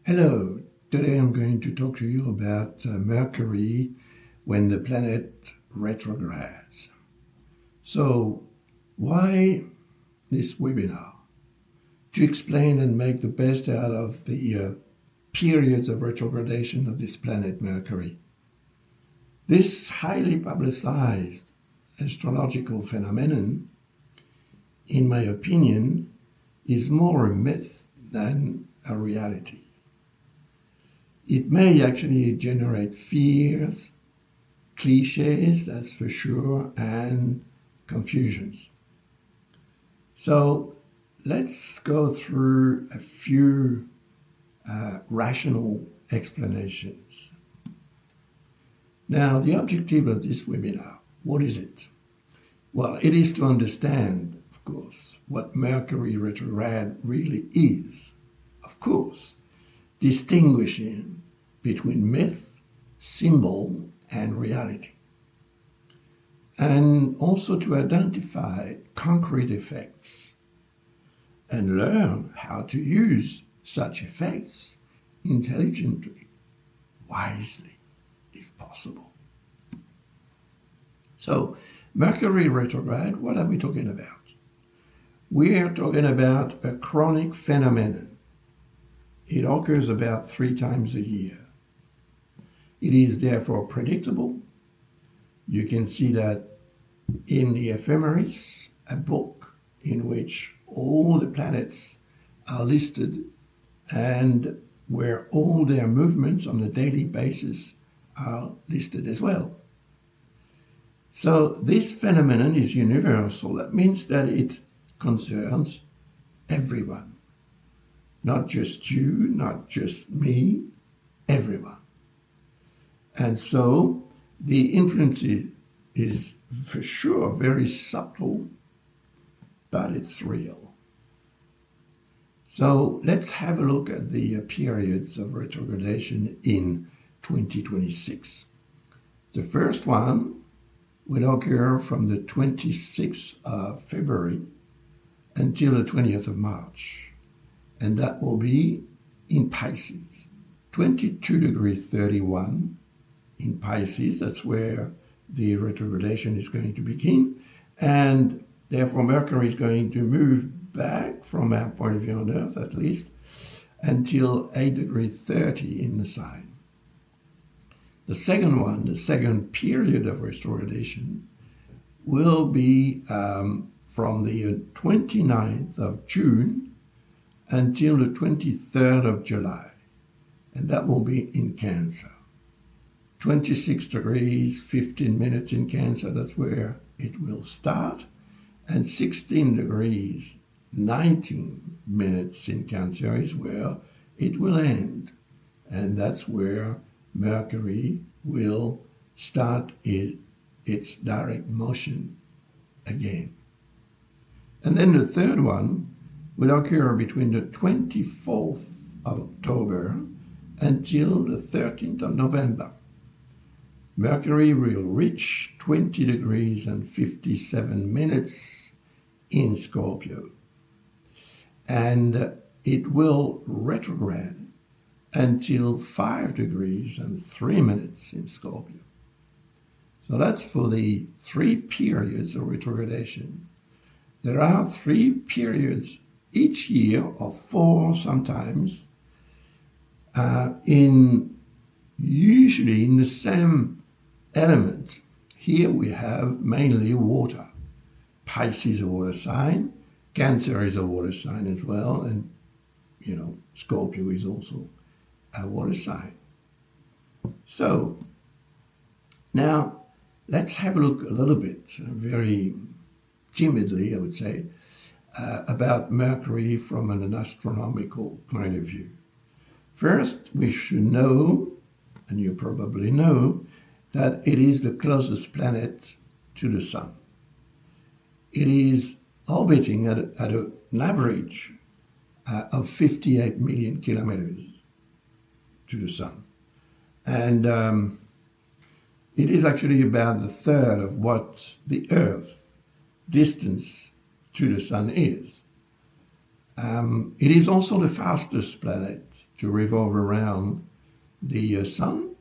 Hello, today I'm going to talk to you about Mercury when the planet retrogrades. So, why this webinar? To explain and make the best out of the periods of retrogradation of this planet Mercury. This highly publicized astrological phenomenon, in my opinion, is more a myth than a reality. It may actually generate fears, cliches, that's for sure, and confusions. So let's go through a few rational explanations. Now, the objective of this webinar, what is it? Well, it is to understand, of course, what Mercury retrograde really is. Of course, distinguishing between myth, symbol, and reality. And also to identify concrete effects and learn how to use such effects intelligently, wisely, if possible. So, Mercury retrograde, what are we talking about? We're talking about a chronic phenomenon. It occurs about 3 times a year. It is therefore predictable. You can see that in the ephemeris, a book in which all the planets are listed and where all their movements on a daily basis are listed as well. So this phenomenon is universal. That means that it concerns everyone. Not just you, not just me, everyone. And so the influence is for sure very subtle, but it's real. So let's have a look at the periods of retrogradation in 2026. The first one will occur from the 26th of February until the 20th of March. And that will be in Pisces, 22 degrees 31 in Pisces. That's where the retrogradation is going to begin. And therefore, Mercury is going to move back from our point of view on Earth, at least, until 8 degrees 30 in the sign. The second one, the second period of retrogradation, will be from the 29th of June until the 23rd of July, and that will be in Cancer. 26 degrees, 15 minutes in Cancer, that's where it will start, and 16 degrees, 19 minutes in Cancer is where it will end, and that's where Mercury will start its direct motion again. And then the third one will occur between the 24th of October until the 13th of November. Mercury will reach 20 degrees and 57 minutes in Scorpio. And it will retrograde until 5 degrees and 3 minutes in Scorpio. So that's for the 3 periods of retrogradation. There are 3 periods each year, or 4 sometimes, usually in the same element. Here we have mainly water. Pisces is a water sign, Cancer is a water sign as well, and Scorpio is also a water sign. So now let's have a look a little bit, very timidly I would say, about Mercury from an astronomical point of view. First, we should know, and you probably know, that it is the closest planet to the Sun. It is orbiting at an average of 58 million kilometers to the Sun. And it is actually about the third of what the Earth distance to the Sun is. It is also the fastest planet to revolve around the sun.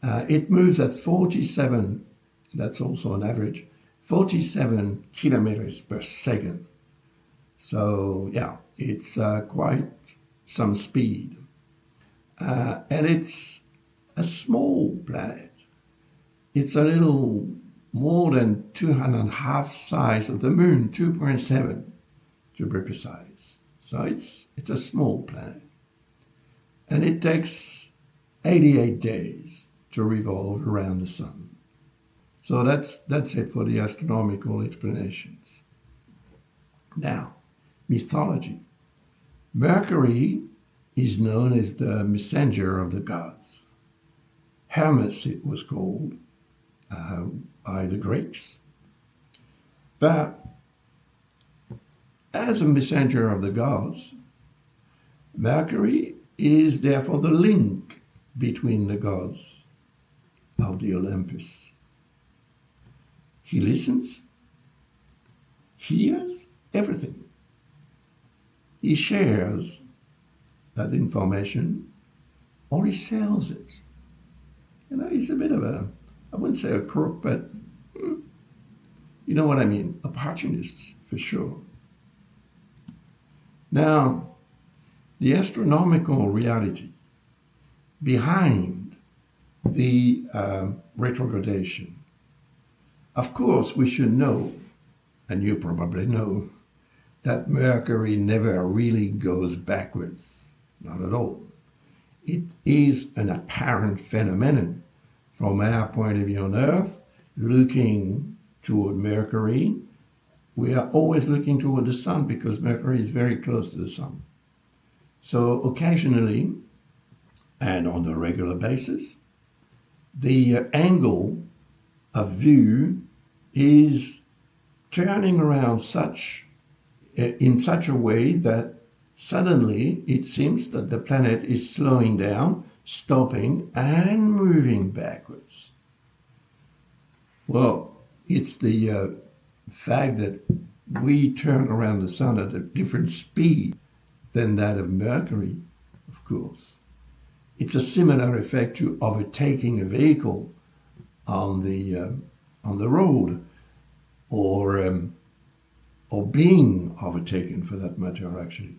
It moves at 47, that's also an average, 47 kilometers per second. So yeah, it's quite some speed. And it's a small planet. It's a little more than 2.5 size of the moon, 2.7 to be precise. So it's a small planet. And it takes 88 days to revolve around the sun. So that's it for the astronomical explanations. Now, mythology. Mercury is known as the messenger of the gods. Hermes, it was called by the Greeks. But as a messenger of the gods, Mercury is therefore the link between the gods of the Olympus. He listens, hears everything. He shares that information, or he sells it. You know, he's a bit of a, I wouldn't say a crook, but you know what I mean, opportunist for sure. Now, the astronomical reality behind the retrogradation. Of course, we should know, and you probably know, that Mercury never really goes backwards, not at all. It is an apparent phenomenon from our point of view on Earth, looking toward Mercury. We are always looking toward the sun because Mercury is very close to the sun. So occasionally, and on a regular basis, the angle of view is turning around in such a way that suddenly it seems that the planet is slowing down, stopping, and moving backwards. Well, it's the fact that we turn around the sun at a different speed than that of Mercury, of course. It's a similar effect to overtaking a vehicle on the road, or being overtaken, for that matter, actually.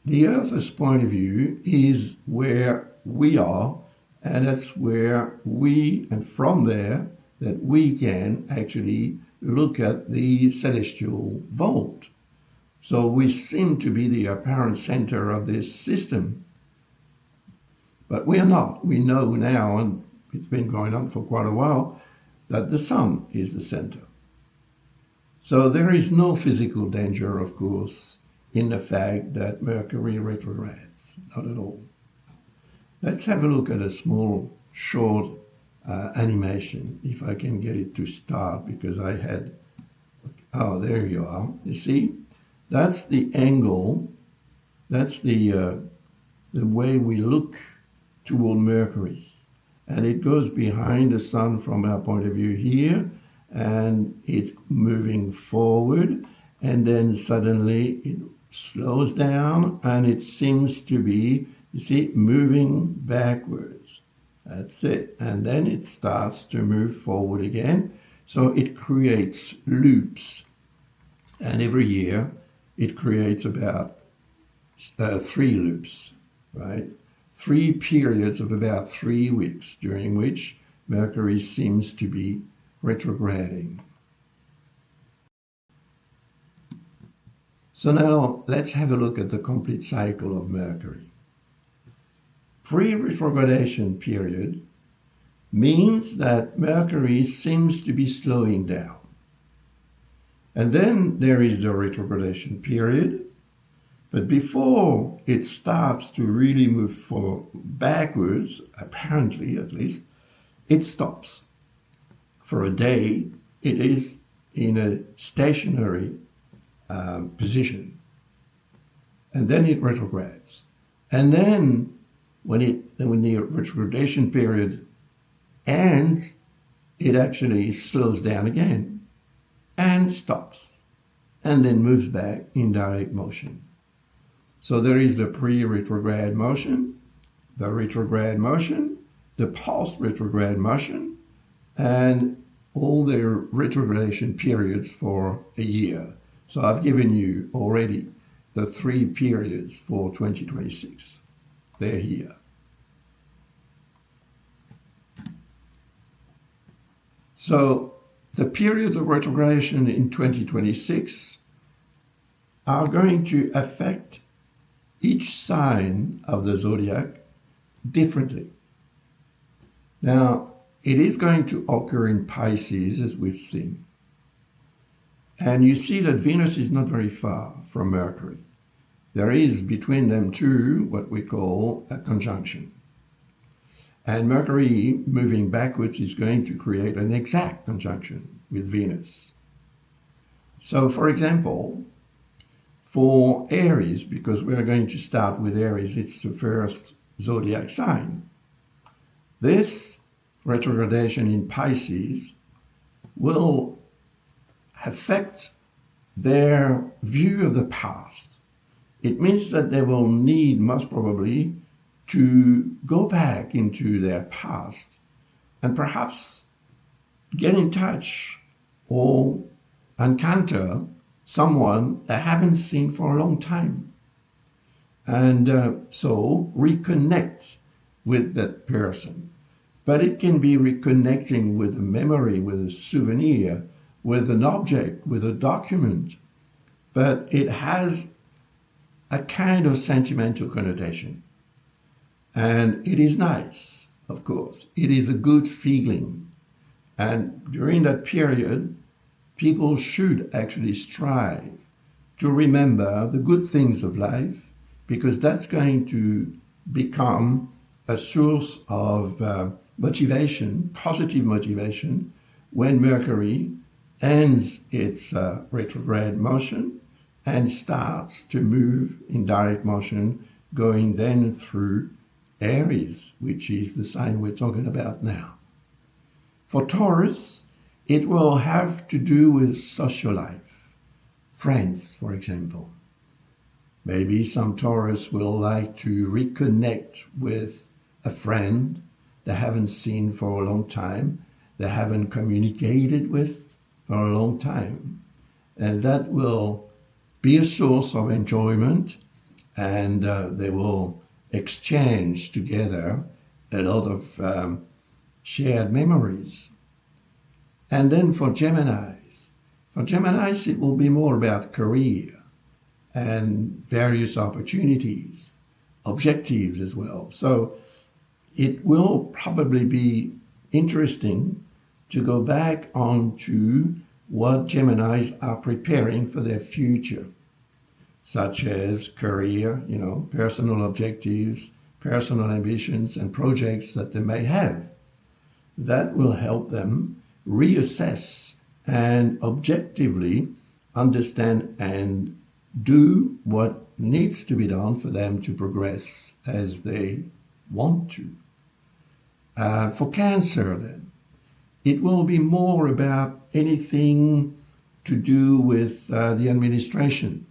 The Earth's point of view is where we are, and that's where and from there, that we can actually look at the celestial vault. So we seem to be the apparent center of this system. But we are not. We know now, and it's been going on for quite a while, that the sun is the center. So there is no physical danger, of course, in the fact that Mercury retrogrades. Not at all. Let's have a look at a small, short animation, if I can get it to start, because I had... Oh, there you are. You see? That's the angle. That's the way we look toward Mercury. And it goes behind the sun from our point of view here, and it's moving forward, and then suddenly it slows down, and it seems to be, you see, moving backwards. That's it. And then it starts to move forward again. So it creates loops. And every year it creates about 3 loops, right? 3 periods of about 3 weeks during which Mercury seems to be retrograding. So now let's have a look at the complete cycle of Mercury. Pre-retrogradation period means that Mercury seems to be slowing down. And then there is the retrogradation period, but before it starts to really move backwards, apparently at least, it stops. For a day, it is in a stationary position. And then it retrogrades. And then when the retrogradation period ends, it actually slows down again and stops, and then moves back in direct motion. So there is the pre-retrograde motion, the retrograde motion, the post-retrograde motion, and all their retrogradation periods for a year. So I've given you already the 3 periods for 2026. They're here. So the periods of retrogradation in 2026 are going to affect each sign of the zodiac differently. Now, it is going to occur in Pisces, as we've seen. And you see that Venus is not very far from Mercury. There is between them two what we call a conjunction. And Mercury moving backwards is going to create an exact conjunction with Venus. So, for example, for Aries, because we are going to start with Aries, it's the first zodiac sign. This retrogradation in Pisces will affect their view of the past. It means that they will need, most probably, to go back into their past and perhaps get in touch or encounter someone they haven't seen for a long time. And so reconnect with that person. But it can be reconnecting with a memory, with a souvenir, with an object, with a document. But it has a kind of sentimental connotation. And it is nice, of course. It is a good feeling. And during that period, people should actually strive to remember the good things of life, because that's going to become a source of motivation, positive motivation, when Mercury ends its retrograde motion and starts to move in direct motion, going then through Aries, which is the sign we're talking about now. For Taurus, it will have to do with social life, friends, for example. Maybe some Taurus will like to reconnect with a friend they haven't seen for a long time, they haven't communicated with for a long time. And that will be a source of enjoyment, and they will exchange together a lot of shared memories. And then for Geminis, it will be more about career and various opportunities, objectives as well. So it will probably be interesting to go back onto what Geminis are preparing for their future, such as career, personal objectives, personal ambitions, and projects that they may have. That will help them reassess and objectively understand and do what needs to be done for them to progress as they want to. For Cancer, then, it will be more about anything to do with the administration,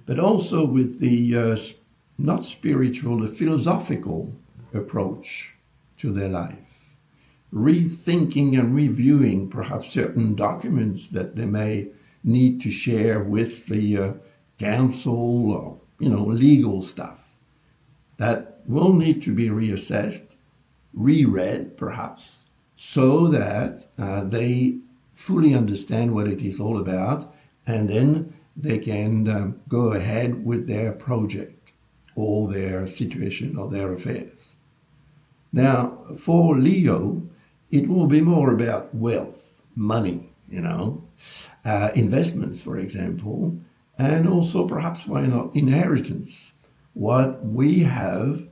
but also with the not spiritual, the philosophical approach to their life, rethinking and reviewing perhaps certain documents that they may need to share with the council, or legal stuff that will need to be reassessed, reread perhaps, so that they fully understand what it is all about, and then they can go ahead with their project or their situation or their affairs. Now, for Leo, it will be more about wealth, money, investments, for example, and also perhaps, why not, inheritance. What we have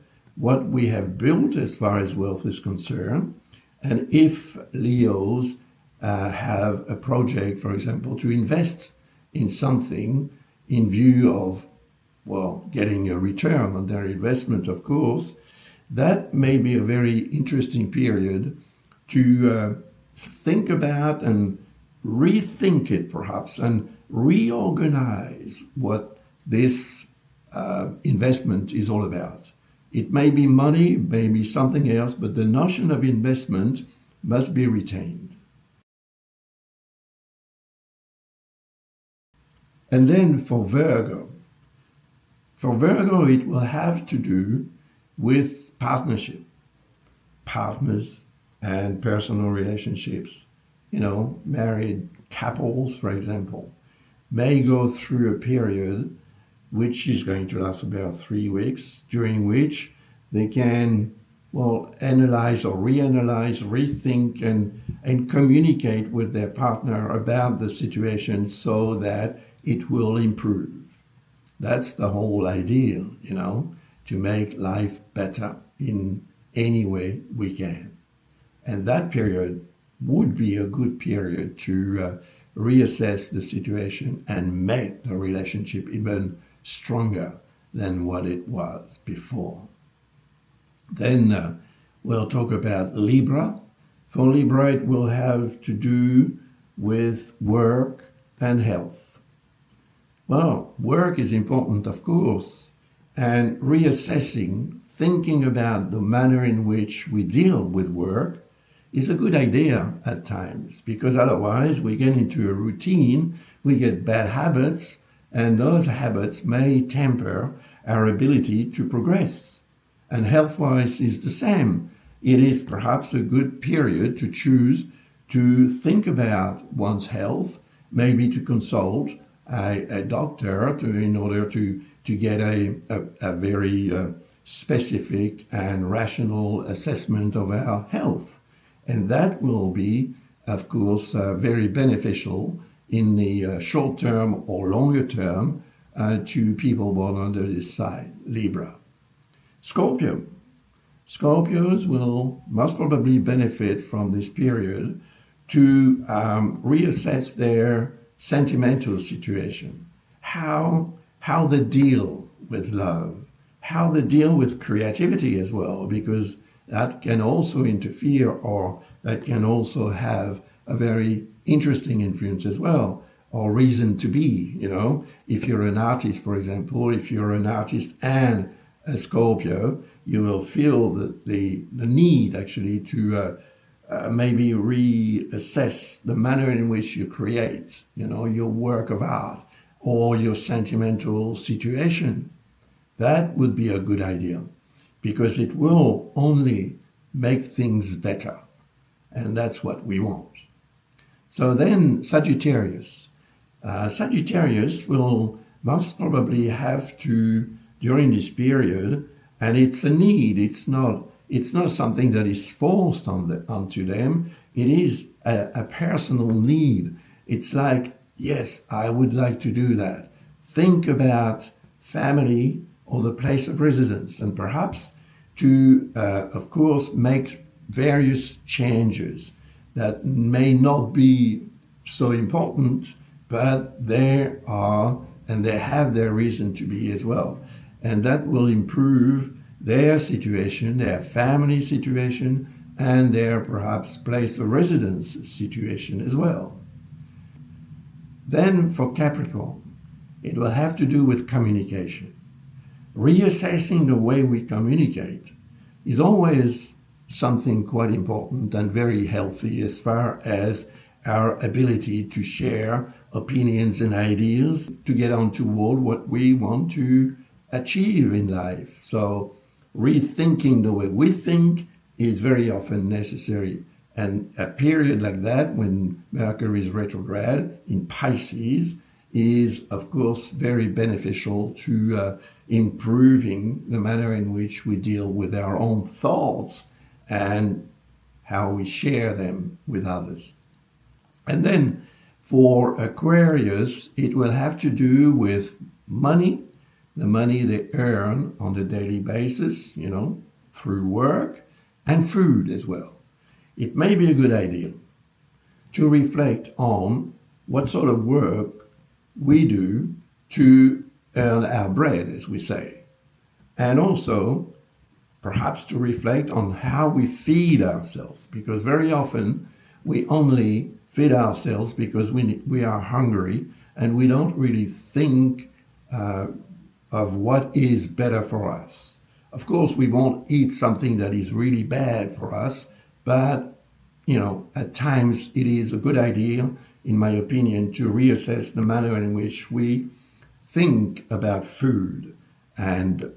built as far as wealth is concerned. And if Leos have a project, for example, to invest in something in view of, getting a return on their investment, of course, that may be a very interesting period to think about and rethink it perhaps, and reorganize what this investment is all about. It may be money, may be something else, but the notion of investment must be retained. And then for Virgo, it will have to do with partnership, partners and personal relationships. Married couples, for example, may go through a period which is going to last about 3 weeks, during which they can, analyze or reanalyze, rethink, and communicate with their partner about the situation so that it will improve. That's the whole idea, to make life better in any way we can. And that period would be a good period to reassess the situation and make the relationship even stronger than what it was before. Then we'll talk about Libra. For Libra, it will have to do with work and health. Well, work is important, of course, and reassessing, thinking about the manner in which we deal with work is a good idea at times, because otherwise we get into a routine, we get bad habits, and those habits may temper our ability to progress. And health-wise is the same. It is perhaps a good period to choose to think about one's health, maybe to consult a doctor in order to get a very specific and rational assessment of our health. And that will be, of course, very beneficial in the short term or longer term to people born under this sign, Libra. Scorpio. Scorpios will most probably benefit from this period to reassess their sentimental situation, how they deal with love, how they deal with creativity as well, because that can also interfere, or that can also have a very interesting influence as well, or reason to be. If you're an artist, for example, if you're an artist and a Scorpio, you will feel that the need actually to maybe reassess the manner in which you create, your work of art or your sentimental situation. That would be a good idea, because it will only make things better, and that's what we want. So then Sagittarius. Sagittarius will most probably have to, during this period, and it's a need, it's not something that is forced onto them, it is a personal need. It's like, yes, I would like to do that. Think about family or the place of residence, and perhaps to, of course, make various changes that may not be so important, but they are, and they have their reason to be as well. And that will improve their situation, their family situation, and their perhaps place of residence situation as well. Then for Capricorn, it will have to do with communication. Reassessing the way we communicate is always something quite important and very healthy as far as our ability to share opinions and ideas to get on toward what we want to achieve in life. So rethinking the way we think is very often necessary. And a period like that, when Mercury is retrograde in Pisces, is of course very beneficial to improving the manner in which we deal with our own thoughts and how we share them with others. And then for Aquarius, it will have to do with money, the money they earn on a daily basis, through work, and food as well. It may be a good idea to reflect on what sort of work we do to earn our bread, as we say, and also perhaps to reflect on how we feed ourselves, because very often we only feed ourselves because we are hungry, and we don't really think of what is better for us. Of course, we won't eat something that is really bad for us, but at times it is a good idea, in my opinion, to reassess the manner in which we think about food and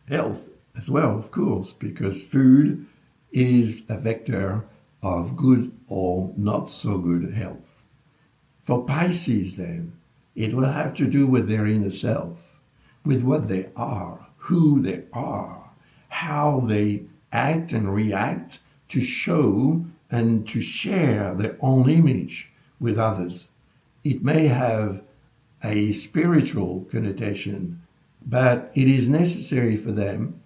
health as well, of course, because food is a vector of good or not so good health. For Pisces, then, it will have to do with their inner self, with what they are, who they are, how they act and react to show and to share their own image with others. It may have a spiritual connotation, but it is necessary for them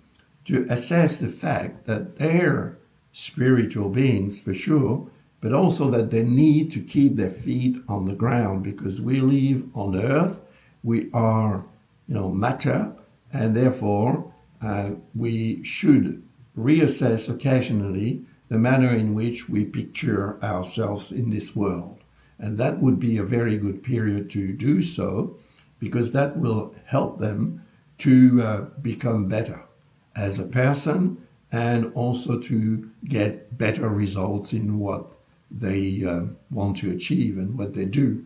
to assess the fact that they're spiritual beings for sure, but also that they need to keep their feet on the ground because we live on earth, we are matter, and therefore we should reassess occasionally the manner in which we picture ourselves in this world. And that would be a very good period to do so, because that will help them to become better as a person and also to get better results in what they want to achieve and what they do,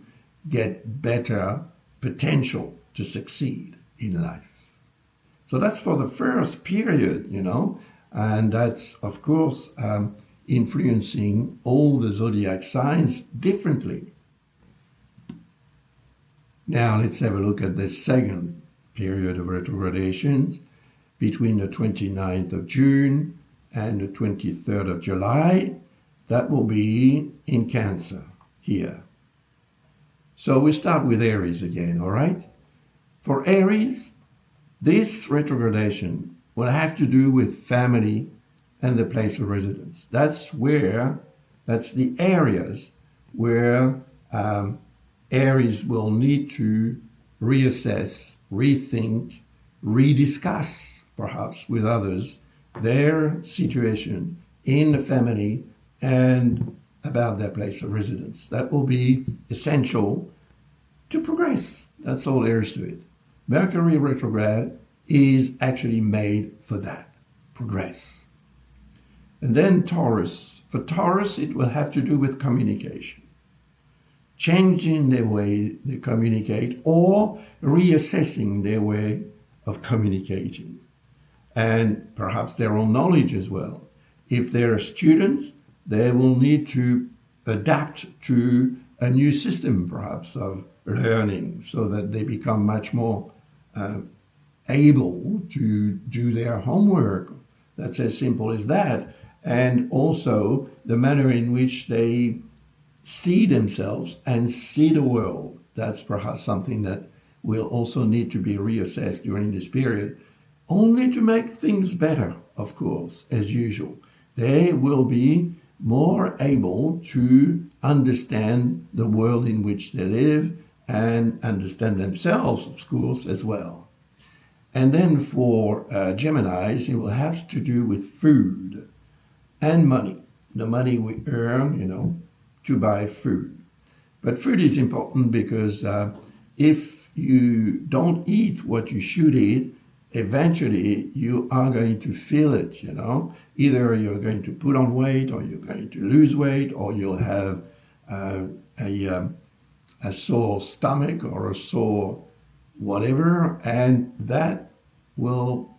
get better potential to succeed in life. So that's for the first period, and that's, of course, influencing all the zodiac signs differently. Now let's have a look at the second period of retrogradation between the 29th of June and the 23rd of July. That will be in Cancer here. So we start with Aries again, all right? For Aries, this retrogradation will have to do with family and the place of residence. That's the areas where Aries will need to reassess, rethink, rediscuss, perhaps with others, their situation in the family and about their place of residence. That will be essential to progress. That's all there is to it. Mercury retrograde is actually made for that, progress. And then Taurus. For Taurus, it will have to do with communication, changing the way they communicate or reassessing their way of communicating, and perhaps their own knowledge as well. If they're students, they will need to adapt to a new system, perhaps, of learning so that they become much more able to do their homework. That's as simple as that. And also the manner in which they see themselves and see the world. That's perhaps something that will also need to be reassessed during this period, only to make things better, of course, as usual. They will be more able to understand the world in which they live and understand themselves, of course, as well. And then for Geminis, it will have to do with food and money. The money we earn, to buy food. But food is important because if you don't eat what you should eat, eventually you are going to feel it, Either you're going to put on weight or you're going to lose weight or you'll have a sore stomach or a sore whatever, and that will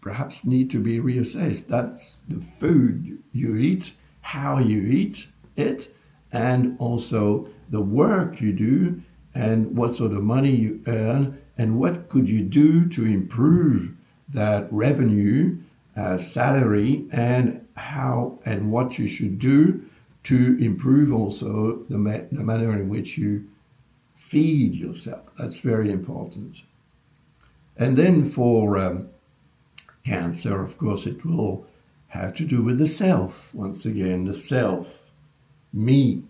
perhaps need to be reassessed. That's the food you eat, how you eat it, and also the work you do and what sort of money you earn and what could you do to improve that revenue, salary, and how and what you should do to improve also the manner in which you feed yourself. That's very important. And then for Cancer, of course, it will have to do with the self. Once again, the self, me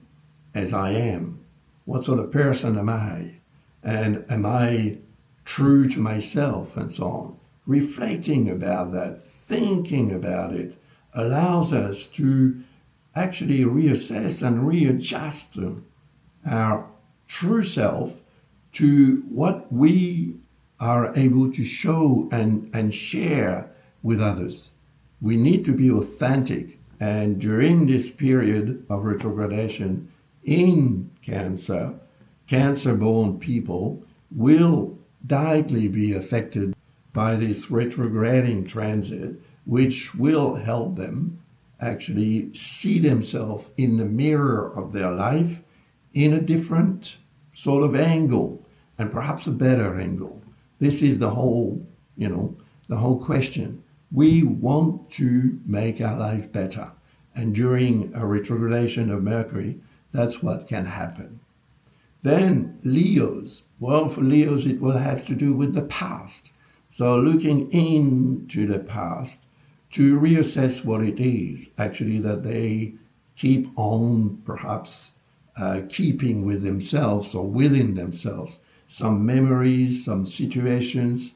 as I am. What sort of person am I? And am I true to myself and so on? Reflecting about that, thinking about it, allows us to actually reassess and readjust our true self to what we are able to show and share with others. We need to be authentic. And during this period of retrogradation in Cancer, Cancer-born people will directly be affected by this retrograding transit, which will help them actually see themselves in the mirror of their life in a different sort of angle, and perhaps a better angle. This is the whole, the whole question. We want to make our life better. And during a retrogradation of Mercury, that's what can happen. Then Leos. Well, for Leos, it will have to do with the past. So looking into the past to reassess what it is actually that they keep on perhaps keeping with themselves or within themselves. Some memories, some situations,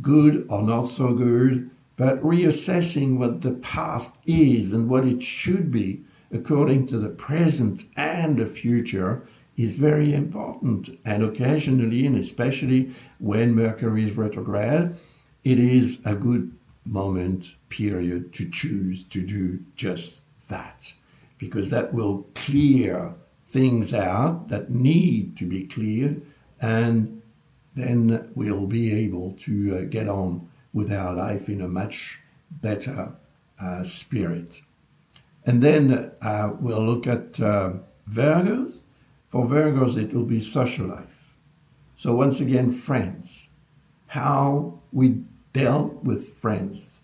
good or not so good, but reassessing what the past is and what it should be according to the present and the future is very important. And occasionally, and especially when Mercury is retrograde, it is a good period to choose to do just that, because that will clear things out that need to be cleared, and then we'll be able to get on with our life in a much better spirit. And then we'll look at Virgos. For Virgos, it will be social life. So once again, friends, how we dealt with friends.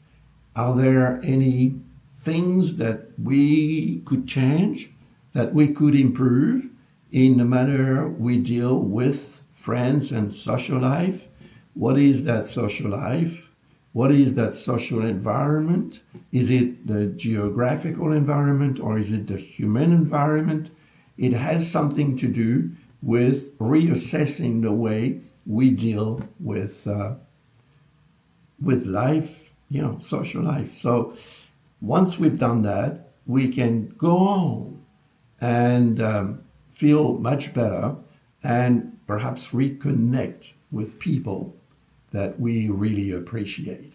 Are there any things that we could change, that we could improve in the manner we deal with friends and social life? What is that social life? What is that social environment? Is it the geographical environment or is it the human environment? It has something to do with reassessing the way we deal with life, social life. So once we've done that, we can go on and feel much better and perhaps reconnect with people that we really appreciate.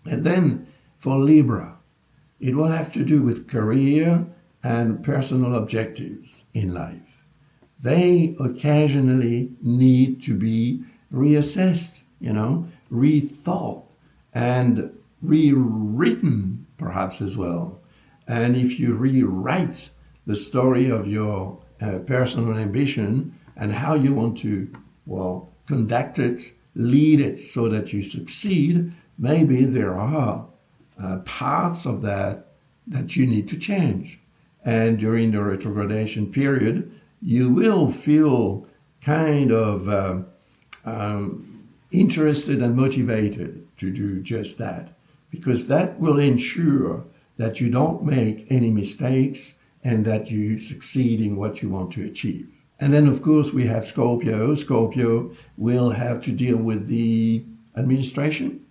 And then for Libra, it will have to do with career and personal objectives in life. They occasionally need to be reassessed, rethought and rewritten perhaps as well. And if you rewrite the story of your personal ambition and how you want to, conduct it, lead it so that you succeed, maybe there are parts of that you need to change. And during the retrogradation period, you will feel kind of interested and motivated to do just that, because that will ensure that you don't make any mistakes and that you succeed in what you want to achieve. And then, of course, we have Scorpio. Scorpio will have to deal with the administration.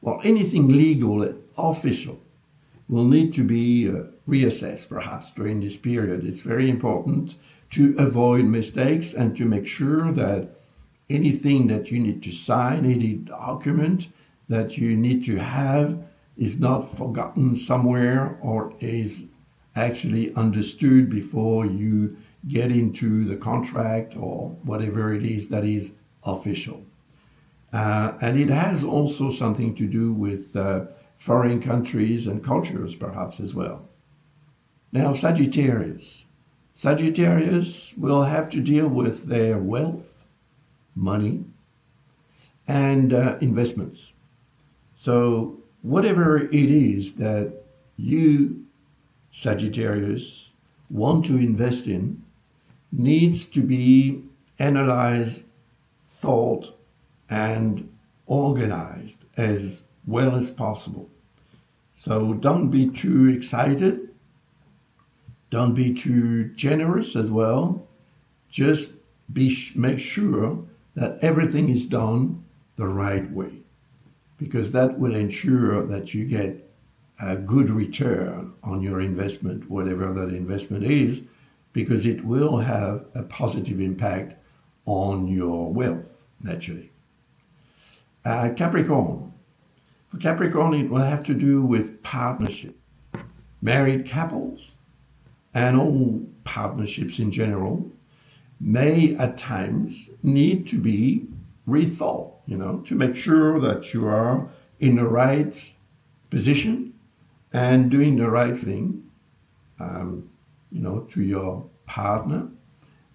Well, anything legal and official will need to be reassessed, perhaps, during this period. It's very important to avoid mistakes and to make sure that anything that you need to sign, any document that you need to have, is not forgotten somewhere or is actually understood before you get into the contract or whatever it is that is official. And it has also something to do with foreign countries and cultures perhaps as well. Now, Sagittarius. Sagittarius will have to deal with their wealth, money, and investments. So whatever it is that you, Sagittarius, want to invest in needs to be analyzed, thought, and organized as well as possible. So don't be too excited. Don't be too generous as well. Just make sure that everything is done the right way, because that will ensure that you get a good return on your investment, whatever that investment is, because it will have a positive impact on your wealth, naturally. Capricorn. For Capricorn, it will have to do with partnership. Married couples and all partnerships in general may at times need to be rethought, to make sure that you are in the right position and doing the right thing, to your partner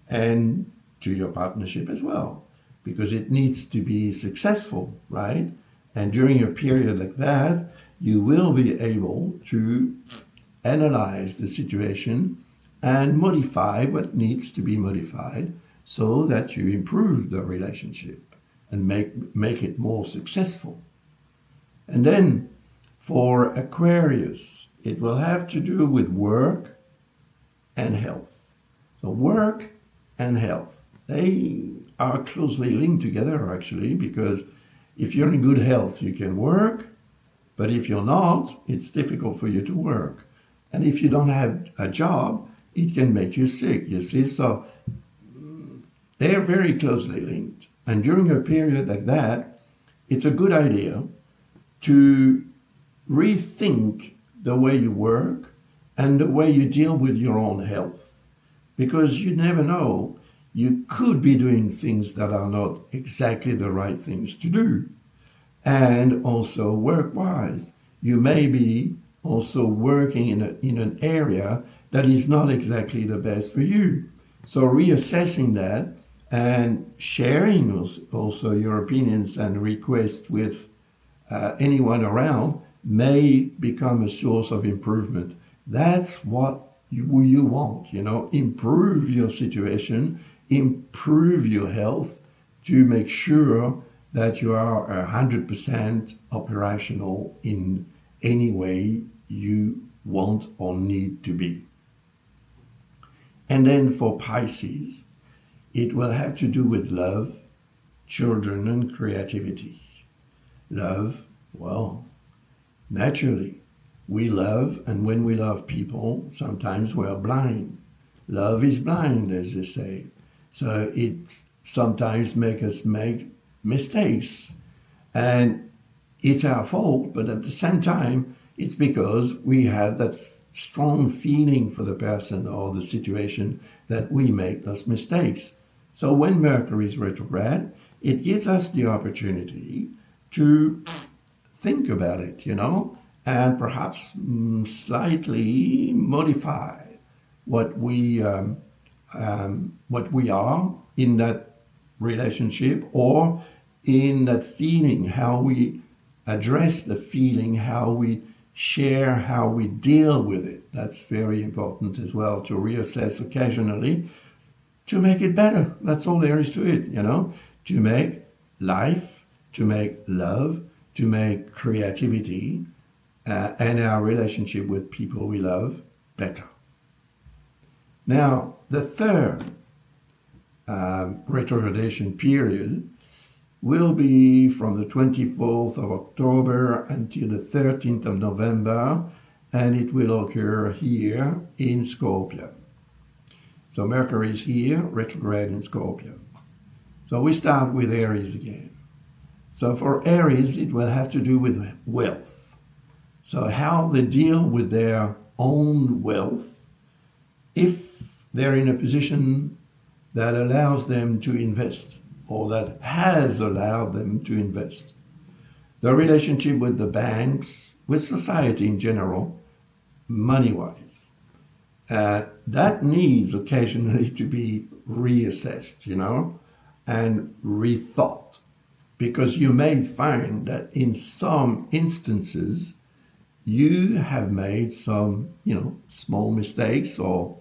and to your partnership as well, because it needs to be successful, right? And during a period like that, you will be able to analyze the situation and modify what needs to be modified so that you improve the relationship and make it more successful. And then for Aquarius, it will have to do with work and health. So work and health, they are closely linked together actually, because if you're in good health, you can work, but if you're not, it's difficult for you to work. And if you don't have a job, it can make you sick, you see. So they're very closely linked. And during a period like that, it's a good idea to rethink the way you work and the way you deal with your own health. Because you never know, you could be doing things that are not exactly the right things to do. And also work-wise, you may be also working in an area that is not exactly the best for you. So reassessing that and sharing also your opinions and requests with anyone around may become a source of improvement. That's what you want, improve your situation, improve your health to make sure that you are 100% operational in any way you want or need to be. And then for Pisces, it will have to do with love, children, and creativity. Love, well, naturally, we love, and when we love people, sometimes we are blind. Love is blind, as they say. So it sometimes makes us make mistakes. And it's our fault, but at the same time, it's because we have that strong feeling for the person or the situation that we make those mistakes. So when Mercury is retrograde, it gives us the opportunity to think about it, and perhaps slightly modify what we are in that relationship, or in that feeling, how we address the feeling, how we share, how we deal with it. That's very important as well, to reassess occasionally to make it better. That's all there is to it, to make life, to make love, to make creativity and our relationship with people we love better. Now, the third retrogradation period will be from the 24th of October until the 13th of November, and it will occur here in Scorpio. So Mercury is here, retrograde in Scorpio. So we start with Aries again. So for Aries, it will have to do with wealth. So how they deal with their own wealth, if they're in a position that allows them to invest, or that has allowed them to invest. The relationship with the banks, with society in general, money-wise, that needs occasionally to be reassessed, and rethought. Because you may find that in some instances, you have made some, small mistakes or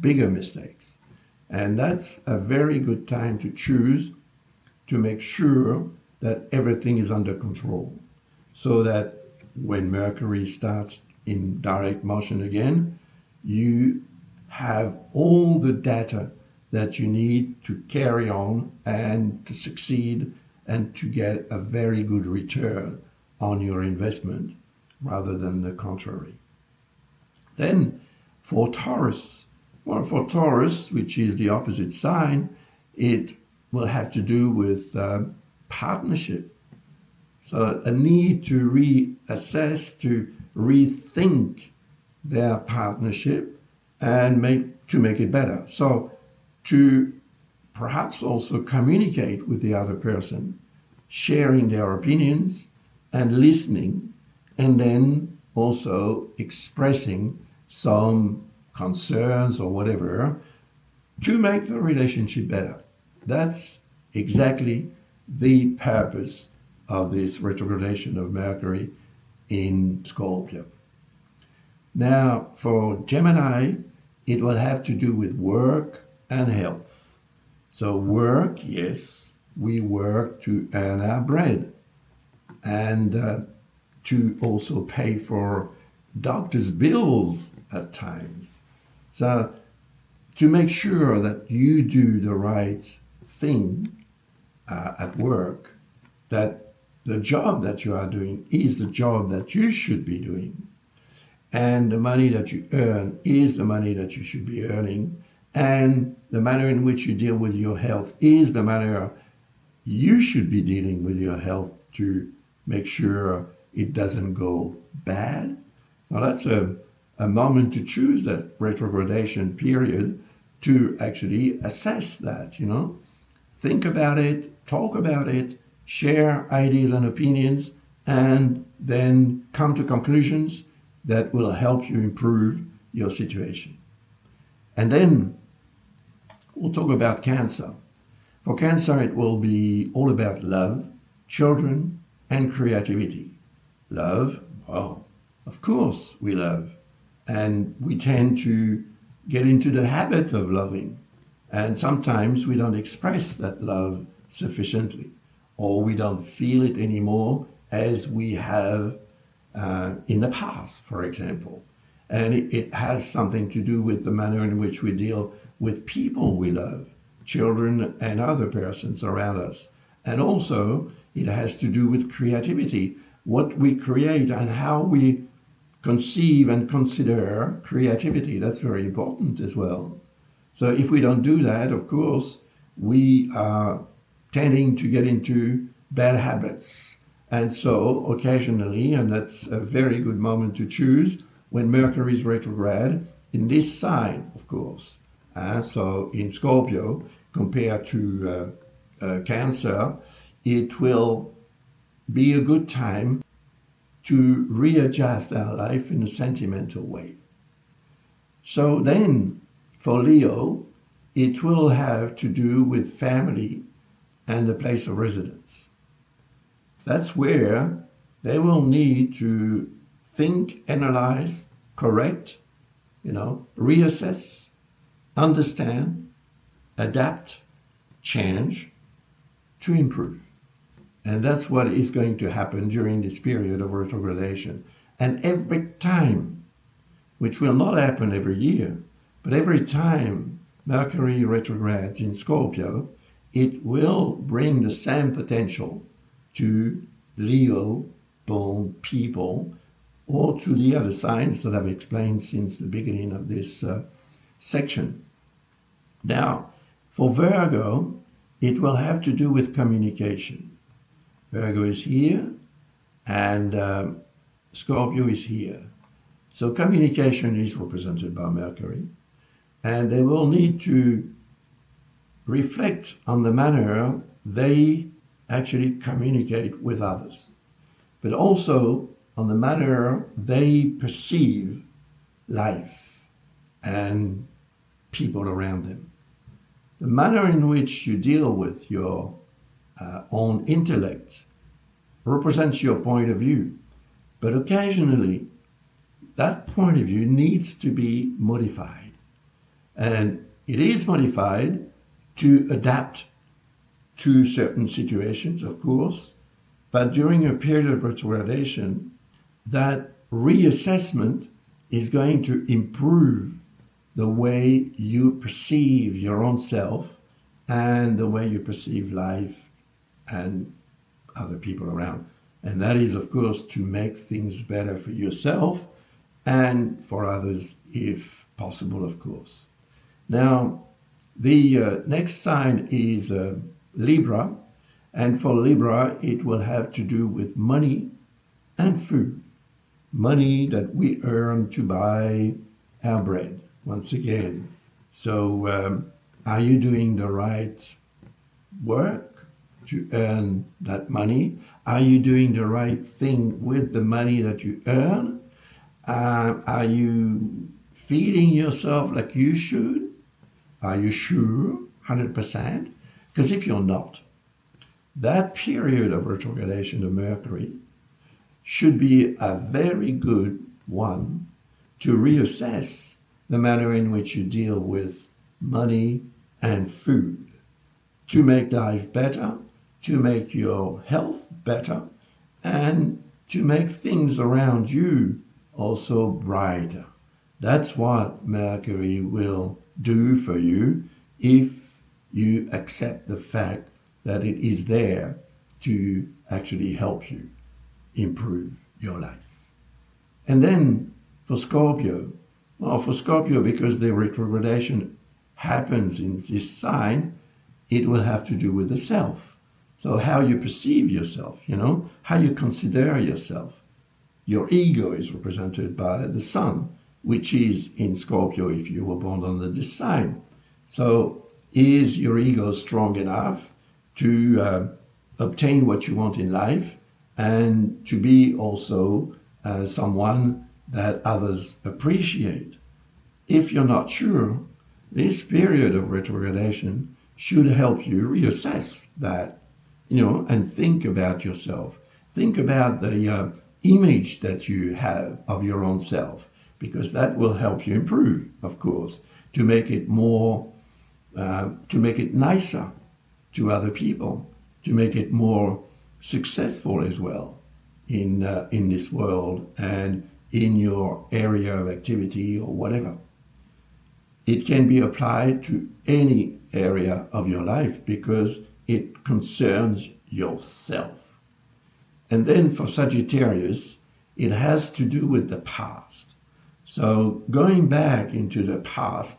bigger mistakes. And that's a very good time to choose to make sure that everything is under control. So that when Mercury starts in direct motion again, you have all the data that you need to carry on and to succeed and to get a very good return on your investment rather than the contrary. Then for Taurus, which is the opposite sign, it will have to do with partnership. So a need to reassess, to rethink their partnership and make it better. So to perhaps also communicate with the other person, sharing their opinions and listening, and then also expressing some concerns or whatever to make the relationship better. That's exactly the purpose of this retrogradation of Mercury in Scorpio. Now, for Gemini, it will have to do with work and health. So work, yes, we work to earn our bread and to also pay for doctor's bills at times. So to make sure that you do the right thing at work, that the job that you are doing is the job that you should be doing, and the money that you earn is the money that you should be earning, and the manner in which you deal with your health is the manner you should be dealing with your health to make sure it doesn't go bad. Now that's a moment to choose that retrogradation period to actually assess that, think about it, talk about it, share ideas and opinions, and then come to conclusions that will help you improve your situation. And then we'll talk about Cancer. For Cancer, it will be all about love, children, and creativity. Love, well, of course we love. And we tend to get into the habit of loving. And sometimes we don't express that love sufficiently, or we don't feel it anymore as we have in the past, for example. And it has something to do with the manner in which we deal with people we love, children and other persons around us. And also, it has to do with creativity, what we create and how we conceive and consider creativity. That's very important as well. So if we don't do that, of course, we are tending to get into bad habits. And so occasionally, and that's a very good moment to choose, when Mercury is retrograde in this sign, of course. So in Scorpio, compared to Cancer, it will be a good time to readjust our life in a sentimental way. So then, for Leo, it will have to do with family and the place of residence. That's where they will need to think, analyze, correct, reassess, understand, adapt, change to improve. And that's what is going to happen during this period of retrogradation. And every time, which will not happen every year, but every time Mercury retrogrades in Scorpio, it will bring the same potential to Leo-born people or to the other signs that I've explained since the beginning of this section. Now, for Virgo, it will have to do with communication. Virgo is here and Scorpio is here. So communication is represented by Mercury, and they will need to reflect on the manner they actually communicate with others, but also on the manner they perceive life and people around them. The manner in which you deal with your own intellect represents your point of view, but occasionally that point of view needs to be modified. And it is modified to adapt to certain situations, of course, but during a period of retrogradation, that reassessment is going to improve the way you perceive your own self and the way you perceive life and other people around. And that is, of course, to make things better for yourself and for others, if possible, of course. Now, the next sign is Libra, And for Libra, it will have to do with money and food. Money that we earn to buy our bread, once again. So, are you doing the right work to earn that money? Are you doing the right thing with the money that you earn? Are you feeding yourself like you should? Are you sure, 100%? Because if you're not, that period of retrogradation of Mercury should be a very good one to reassess the manner in which you deal with money and food, to make life better, to make your health better, and to make things around you also brighter. That's what Mercury will do for you if you accept the fact that it is there to actually help you improve your life. And then for Scorpio, because the retrogradation happens in this sign, it will have to do with the self. So how you perceive yourself, how you consider yourself. Your ego is represented by the sun, which is in Scorpio if you were born under this sign. So is your ego strong enough to obtain what you want in life and to be also someone that others appreciate? If you're not sure, this period of retrogradation should help you reassess that, and think about yourself. Think about the image that you have of your own self, because that will help you improve, of course, to make it more, to make it nicer to other people, to make it more successful as well in this world and in your area of activity or whatever. It can be applied to any area of your life because it concerns yourself. And then for Sagittarius, it has to do with the past. So going back into the past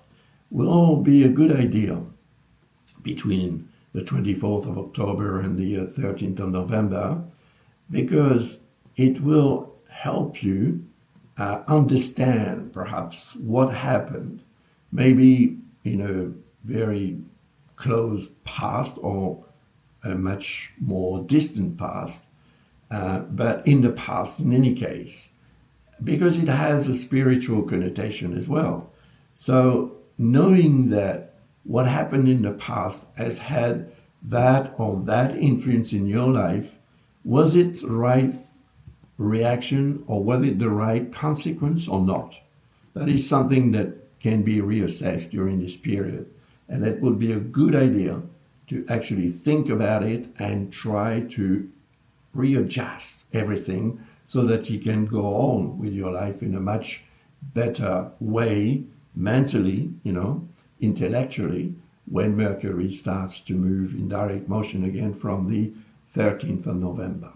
will be a good idea between the 24th of October and the 13th of November, because it will help you understand perhaps what happened, maybe in a very close past or a much more distant past, but in the past in any case, because it has a spiritual connotation as well. So knowing that what happened in the past has had that or that influence in your life, was it the right reaction or was it the right consequence or not? That is something that can be reassessed during this period. And it would be a good idea to actually think about it and try to readjust everything so that you can go on with your life in a much better way, mentally, intellectually, when Mercury starts to move in direct motion again from the 13th of November.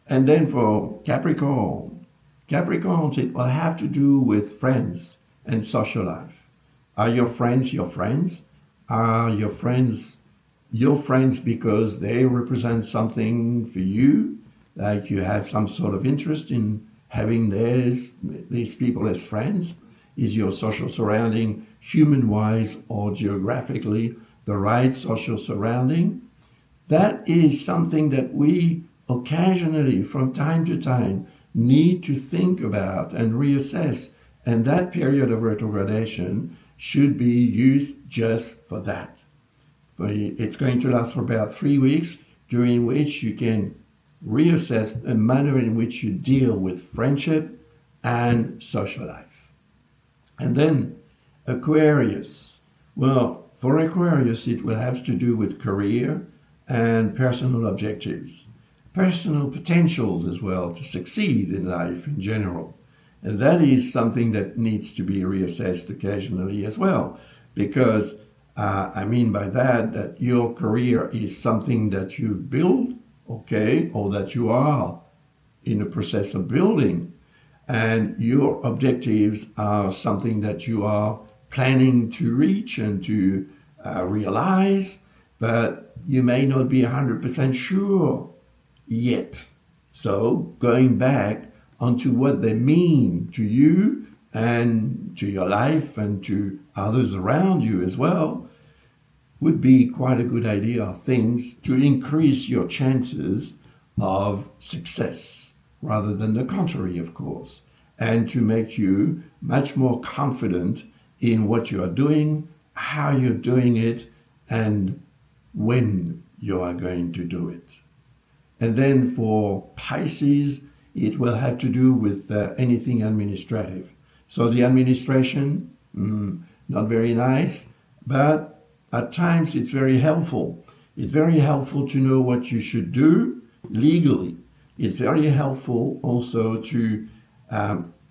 And then for Capricorns, it will have to do with friends and social life. Are your friends your friends? Are your friends because they represent something for you, like you have some sort of interest in having these people as friends? Is your social surrounding, human-wise or geographically, the right social surrounding? That is something that we occasionally, from time to time, need to think about and reassess. And that period of retrogradation should be used just for that. It's going to last for about 3 weeks, during which you can reassess the manner in which you deal with friendship and social life. And then Aquarius. Well, for Aquarius, it will have to do with career and personal objectives, personal potentials as well to succeed in life in general. And that is something that needs to be reassessed occasionally as well, because I mean by that your career is something that you build, okay, or that you are in the process of building, and your objectives are something that you are planning to reach and to realize. but you may not be 100% sure yet. So going back onto what they mean to you and to your life and to others around you as well would be quite a good idea of things to increase your chances of success rather than the contrary, of course, and to make you much more confident in what you are doing, how you're doing it, and when you are going to do it. And then for Pisces, it will have to do with anything administrative. So the administration, not very nice, but at times it's very helpful. It's very helpful to know what you should do legally. It's very helpful also to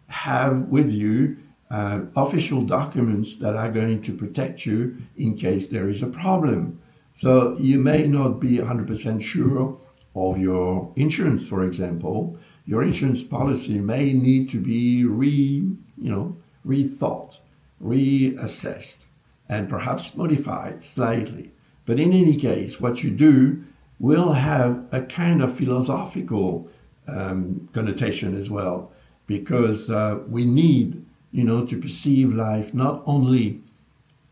have with you official documents that are going to protect you in case there is a problem. So you may not be 100% sure of your insurance, for example. Your insurance policy may need to be rethought, reassessed, and perhaps modified slightly. But in any case, what you do will have a kind of philosophical connotation as well, because we need, to perceive life not only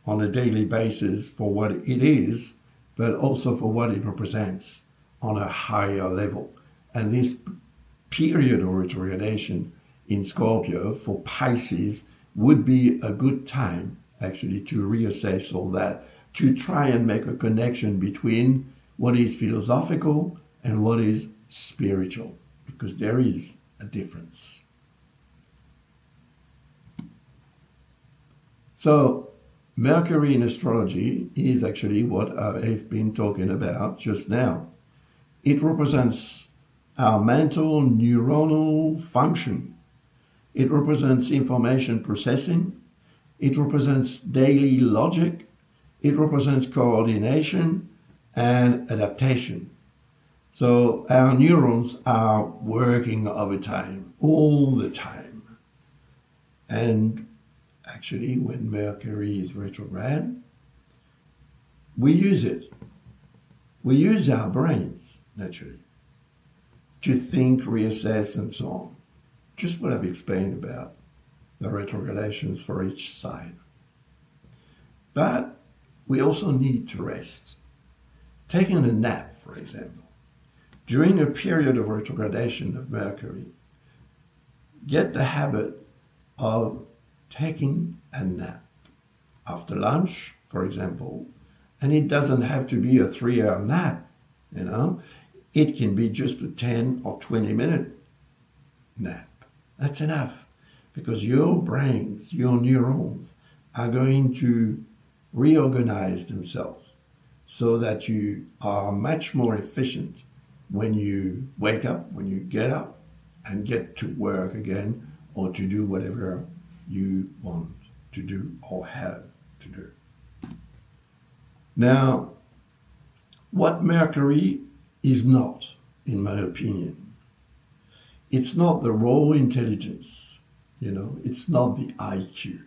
on a daily basis for what it is, but also for what it represents on a higher level. And this period of retrogradation in Scorpio for Pisces would be a good time actually to reassess all that, to try and make a connection between what is philosophical and what is spiritual, because there is a difference. So Mercury in astrology is actually what I've been talking about just now. It represents our mental neuronal function. It represents information processing. It represents daily logic. It represents coordination and adaptation. So our neurons are working overtime all the time. And actually, when Mercury is retrograde, we use it. We use our brains, naturally, to think, reassess, and so on. Just what I've explained about the retrogradations for each side. But we also need to rest. Taking a nap, for example. During a period of retrogradation of Mercury, get the habit of taking a nap after lunch, for example, and it doesn't have to be a 3-hour nap, It can be just a 10 or 20-minute nap. That's enough, because your brains, your neurons are going to reorganize themselves so that you are much more efficient when you wake up, when you get up and get to work again or to do whatever you want to do or have to do. Now, what Mercury is not, in my opinion, it's not the raw intelligence, it's not the IQ.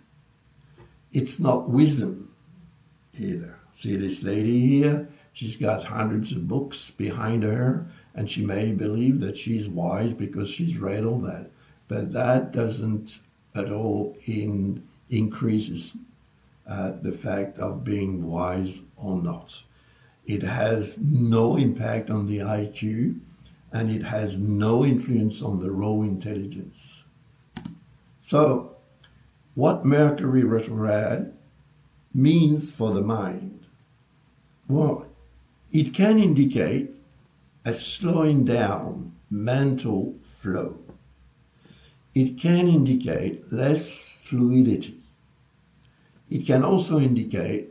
It's not wisdom either. See this lady here? She's got hundreds of books behind her, and she may believe that she's wise because she's read all that. But that doesn't at all increases the fact of being wise or not. It has no impact on the IQ, and it has no influence on the raw intelligence. So, what Mercury retrograde means for the mind? Well, it can indicate a slowing down mental flow. It can indicate less fluidity. It can also indicate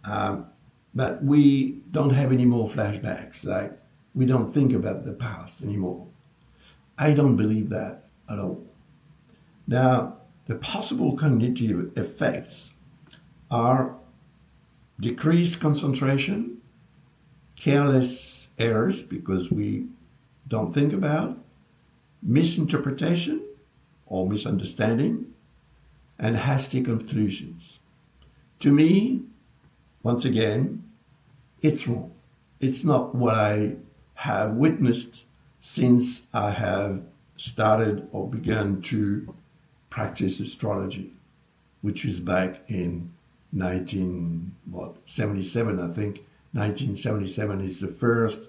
that we don't have any more flashbacks, like we don't think about the past anymore. I don't believe that at all. Now, the possible cognitive effects are decreased concentration, careless errors because we don't think about, misinterpretation or misunderstanding, and hasty conclusions. To me, once again, it's wrong. It's not what I have witnessed since I have started or began to practice astrology, which is back in 1977, I think. 1977 is the first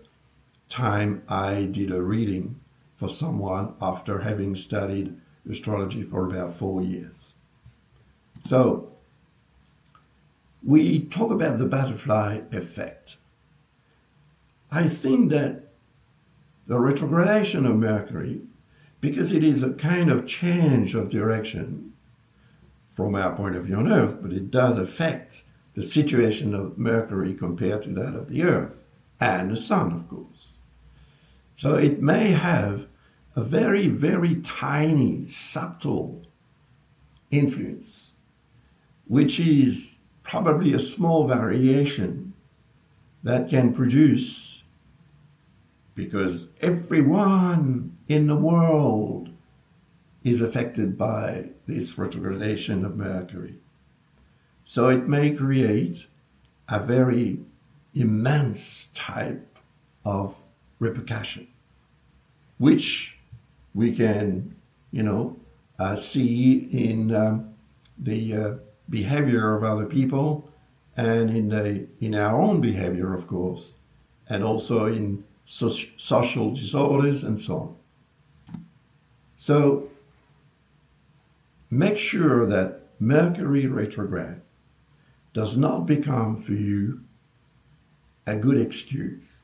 time I did a reading for someone after having studied astrology for about 4 years. So we talk about the butterfly effect. I think that the retrogradation of Mercury, because it is a kind of change of direction from our point of view on Earth, but it does affect the situation of Mercury compared to that of the Earth and the Sun, of course. So it may have a very, very tiny, subtle influence, which is probably a small variation that can produce, because everyone in the world is affected by this retrogradation of Mercury. So it may create a very immense type of repercussion, which we can, see in the behavior of other people, and in our own behavior, of course, and also in social disorders and so on. So make sure that Mercury retrograde does not become for you a good excuse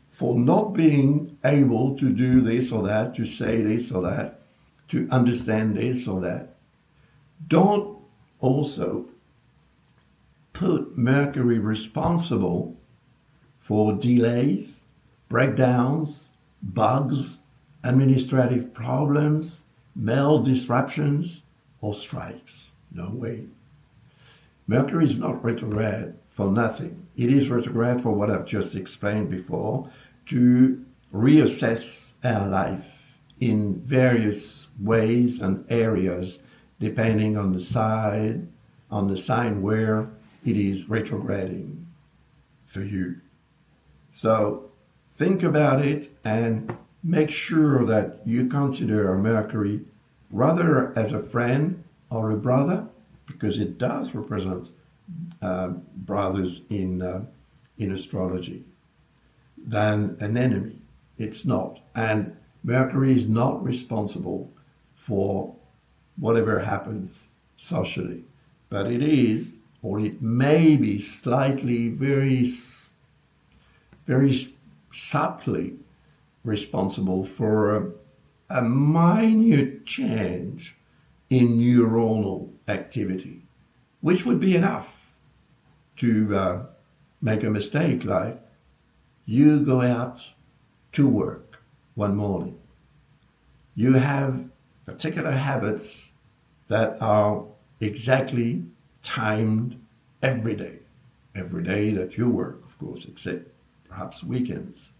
for not being able to do this or that, to say this or that, to understand this or that. Don't also put Mercury responsible for delays, breakdowns, bugs, administrative problems, mail disruptions, or strikes. No way. Mercury is not retrograde for nothing. It is retrograde for what I've just explained before, to reassess our life in various ways and areas, depending on the sign where it is retrograding for you. So think about it and make sure that you consider Mercury rather as a friend or a brother, because it does represent brothers in astrology, than an enemy. It's not. And Mercury is not responsible for whatever happens socially, but it is, or it may be slightly, very, very subtly responsible for a minute change in neuronal activity, which would be enough to make a mistake, like you go out to work one morning. You have particular habits that are exactly timed every day that you work, of course, except perhaps weekends.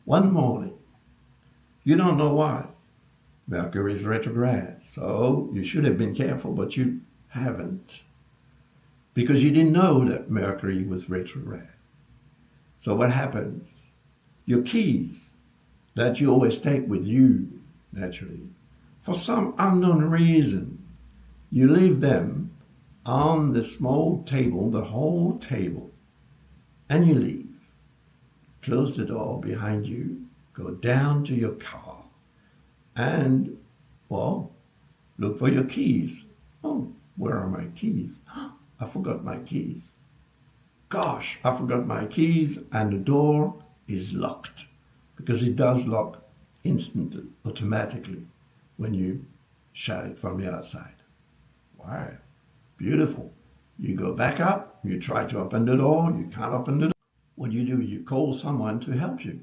One morning, you don't know why. Mercury is retrograde, so you should have been careful, but you haven't, because you didn't know that Mercury was retrograde. So what happens? Your keys that you always take with you, naturally, for some unknown reason, you leave them on the small table, the whole table, and you leave. Close the door behind you, go down to your car, and, well, look for your keys. Oh, where are my keys? I forgot my keys. Gosh, I forgot my keys, and the door is locked, because it does lock instantly, automatically, when you shut it from the outside. Wow, beautiful. You go back up, you try to open the door, you can't open the door. What do? You call someone to help you.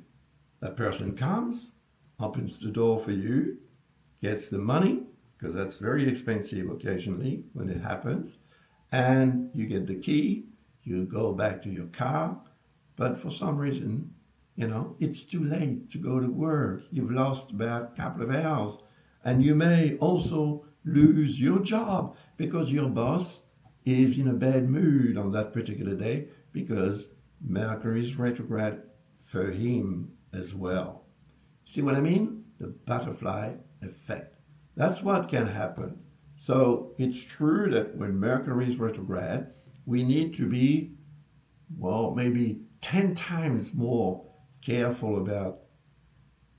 That person comes, opens the door for you, gets the money, because that's very expensive occasionally when it happens, and you get the key, you go back to your car, but for some reason, it's too late to go to work. You've lost about a couple of hours, and you may also lose your job because your boss is in a bad mood on that particular day because Mercury is retrograde for him as well. See what I mean? The butterfly effect. That's what can happen. So it's true that when Mercury is retrograde, we need to be, well, maybe 10 times more careful about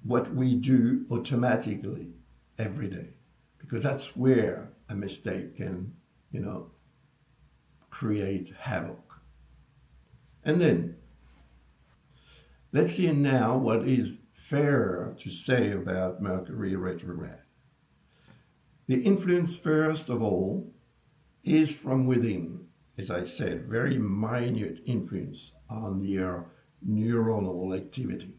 what we do automatically every day, because that's where a mistake can, create havoc. And then let's see now what is fair to say about Mercury retrograde. The influence, first of all, is from within. As I said, very minute influence on your neuronal activity.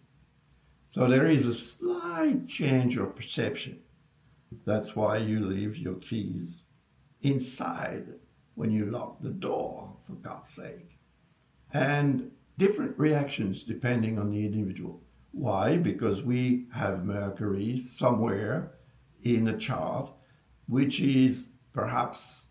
So there is a slight change of perception. That's why you leave your keys inside when you lock the door, for God's sake. And different reactions depending on the individual. Why? Because we have Mercury somewhere in a chart which is perhaps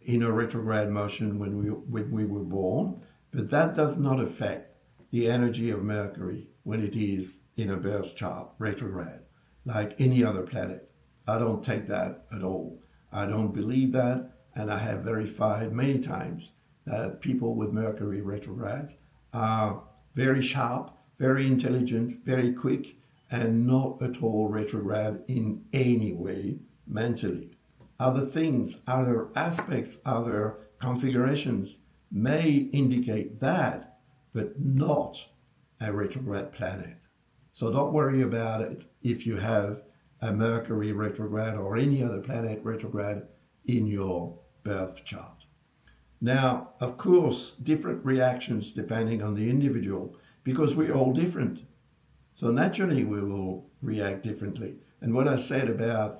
in a retrograde motion when we were born, but that does not affect the energy of Mercury when it is in a birth chart retrograde, like any other planet. I don't take that at all. I don't believe that, and I have verified many times that people with Mercury retrograde are very sharp, very intelligent, very quick, and not at all retrograde in any way mentally. Other things, other aspects, other configurations may indicate that, but not a retrograde planet. So don't worry about it if you have a Mercury retrograde or any other planet retrograde in your birth chart. Now, of course, different reactions depending on the individual, because we're all different. So naturally we will react differently. And what I said about,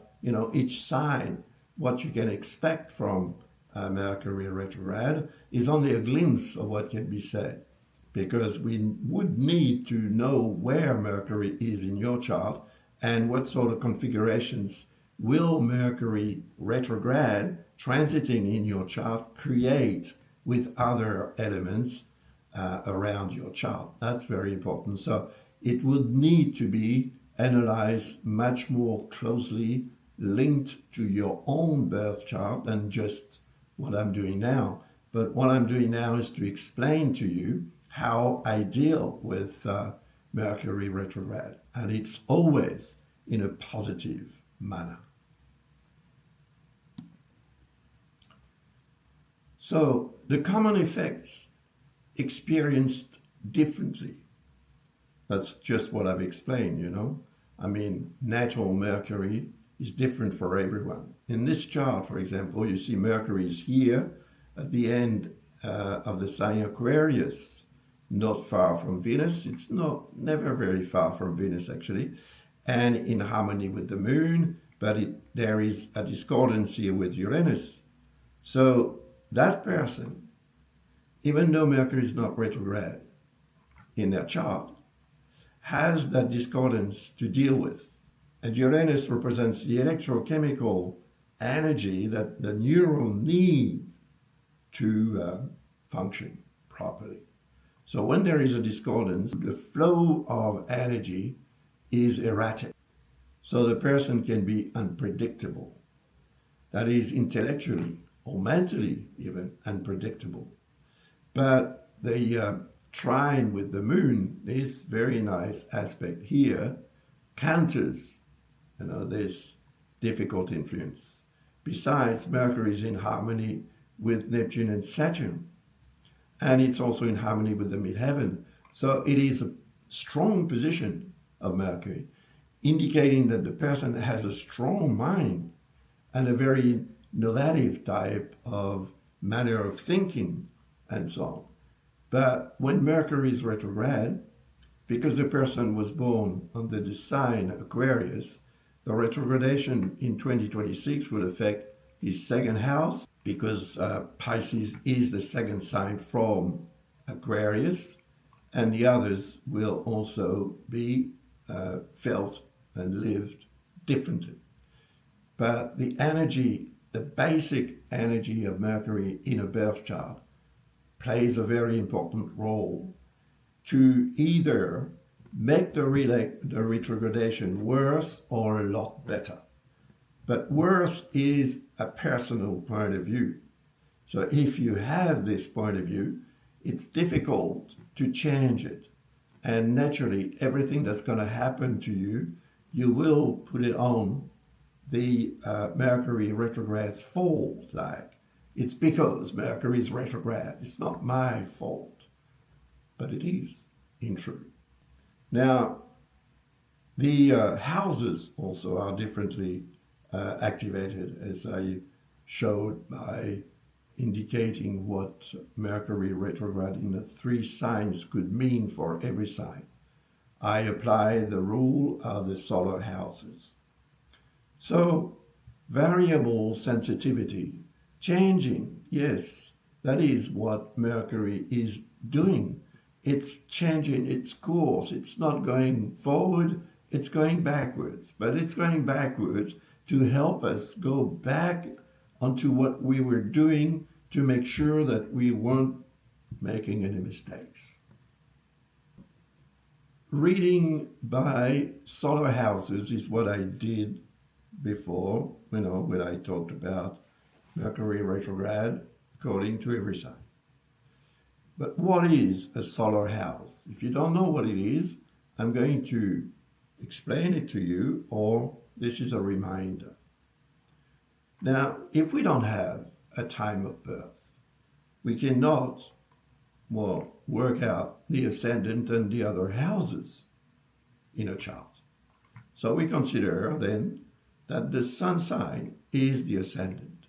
each sign, what you can expect from Mercury retrograde is only a glimpse of what can be said, because we would need to know where Mercury is in your chart and what sort of configurations will Mercury retrograde transiting in your chart create with other elements around your chart. That's very important. So it would need to be analyzed much more closely, linked to your own birth chart than just what I'm doing now. But what I'm doing now is to explain to you how I deal with Mercury retrograde, and it's always in a positive manner. So the common effects experienced differently. That's just what I've explained, Natal Mercury is different for everyone. In this chart, for example, you see Mercury is here at the end of the sign Aquarius, not far from Venus. It's never very far from Venus, actually, and in harmony with the moon, but there is a discordance here with Uranus. So that person, even though Mercury is not retrograde in their chart, has that discordance to deal with. And Uranus represents the electrochemical energy that the neuron needs to function properly. So when there is a discordance, the flow of energy is erratic. So the person can be unpredictable. That is intellectually or mentally even unpredictable. But the trine with the moon, this very nice aspect here, counters this difficult influence. Besides, Mercury is in harmony with Neptune and Saturn, and it's also in harmony with the midheaven. So it is a strong position of Mercury, indicating that the person has a strong mind and a very novative type of manner of thinking and so on. But when Mercury is retrograde, because the person was born under the sign Aquarius, the retrogradation in 2026 will affect his second house, because Pisces is the second sign from Aquarius, and the others will also be felt and lived differently. But the energy the basic energy of Mercury in a birth chart plays a very important role to either make the retrogradation worse or a lot better. But worse is a personal point of view. So if you have this point of view, it's difficult to change it. And naturally, everything that's going to happen to you, you will put it on the Mercury retrograde's fault. Like, it's because Mercury is retrograde. It's not my fault. But it is, in truth. Now, the houses also are differently activated, as I showed by indicating what Mercury retrograde in the 3 signs could mean for every sign. I apply the rule of the solar houses. So, variable sensitivity, changing, yes, that is what Mercury is doing. It's changing its course. It's not going forward, it's going backwards. But it's going backwards to help us go back onto what we were doing to make sure that we weren't making any mistakes. Reading by solar houses is what I did before, when I talked about Mercury retrograde according to every sign. But what is a solar house? If you don't know what it is, I'm going to explain it to you, or this is a reminder. Now, if we don't have a time of birth, we cannot, work out the ascendant and the other houses in a chart. So we consider then that the sun sign is the ascendant.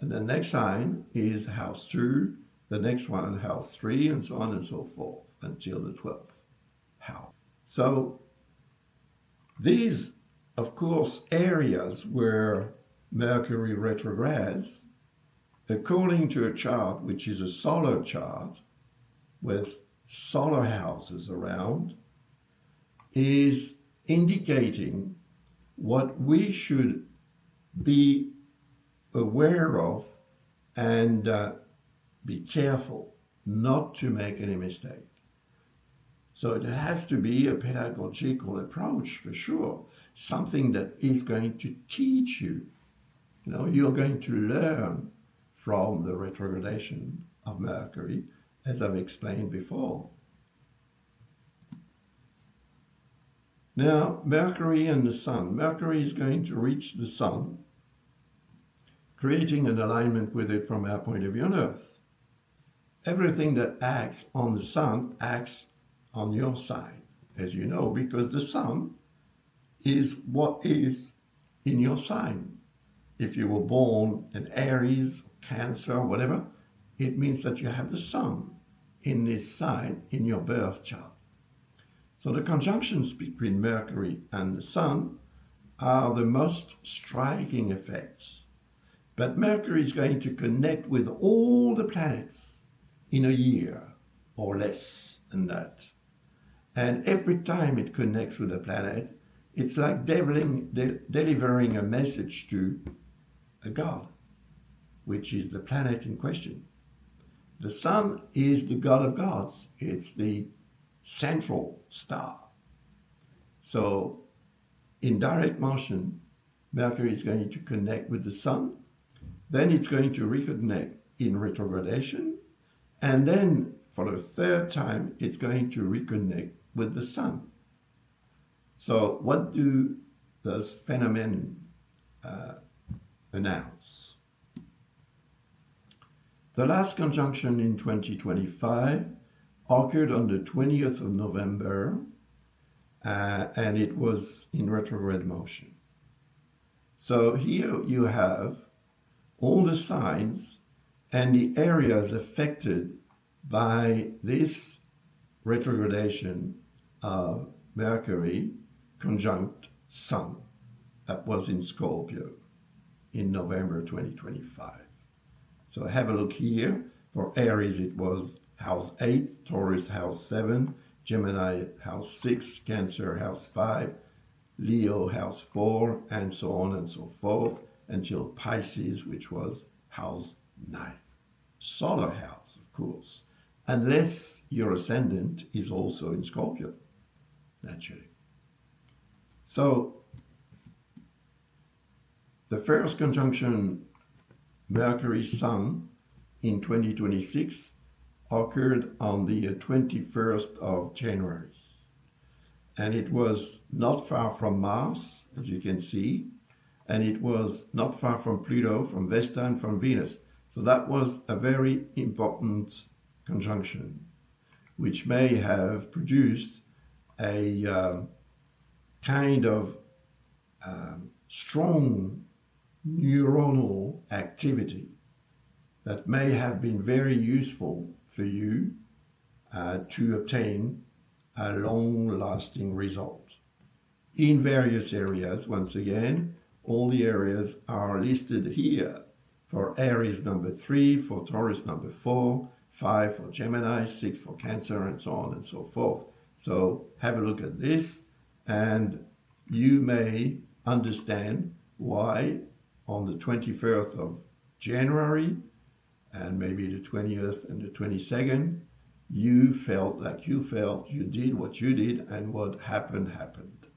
And the next sign is house 2, the next one house 3, and so on and so forth until the 12th house. So these, of course, areas where Mercury retrogrades, according to a chart which is a solar chart with solar houses around, is indicating what we should be aware of and be careful not to make any mistake. So it has to be a pedagogical approach for sure, something that is going to teach you. You're going to learn from the retrogradation of Mercury, as I've explained before. Now, Mercury and the Sun. Mercury is going to reach the Sun, creating an alignment with it from our point of view on Earth. Everything that acts on the Sun acts on your sign, as you know, because the Sun is what is in your sign. If you were born in Aries, Cancer, whatever, it means that you have the Sun in this sign in your birth chart. So the conjunctions between Mercury and the Sun are the most striking effects. But Mercury is going to connect with all the planets in a year or less than that. And every time it connects with a planet, it's like delivering a message to a god, which is the planet in question. The Sun is the god of gods. It's the central star. So in direct motion, Mercury is going to connect with the Sun. Then it's going to reconnect in retrogradation. And then for the 3rd time, it's going to reconnect with the Sun. So what do those phenomena announce? The last conjunction in 2025 occurred on the 20th of November, and it was in retrograde motion. So here you have all the signs and the areas affected by this retrogradation of Mercury conjunct Sun. That was in Scorpio in November 2025. So have a look here. For Aries, it was house 8, Taurus house 7, Gemini house 6, Cancer house 5, Leo house 4, and so on and so forth. until Pisces, which was house 9. Solar house, of course, unless your ascendant is also in Scorpio, naturally. So the first conjunction Mercury-Sun in 2026 occurred on the 21st of January. And it was not far from Mars, as you can see, and it was not far from Pluto, from Vesta, and from Venus. So that was a very important conjunction, which may have produced a kind of strong neuronal activity that may have been very useful for you to obtain a long-lasting result in various areas. Once again, all the areas are listed here for Aries number 3, for Taurus number 4, 5 for Gemini, 6 for Cancer, and so on and so forth. So have a look at this and you may understand why on the 21st of January and maybe the 20th and the 22nd, you felt like you felt, you did what you did, and what happened, happened.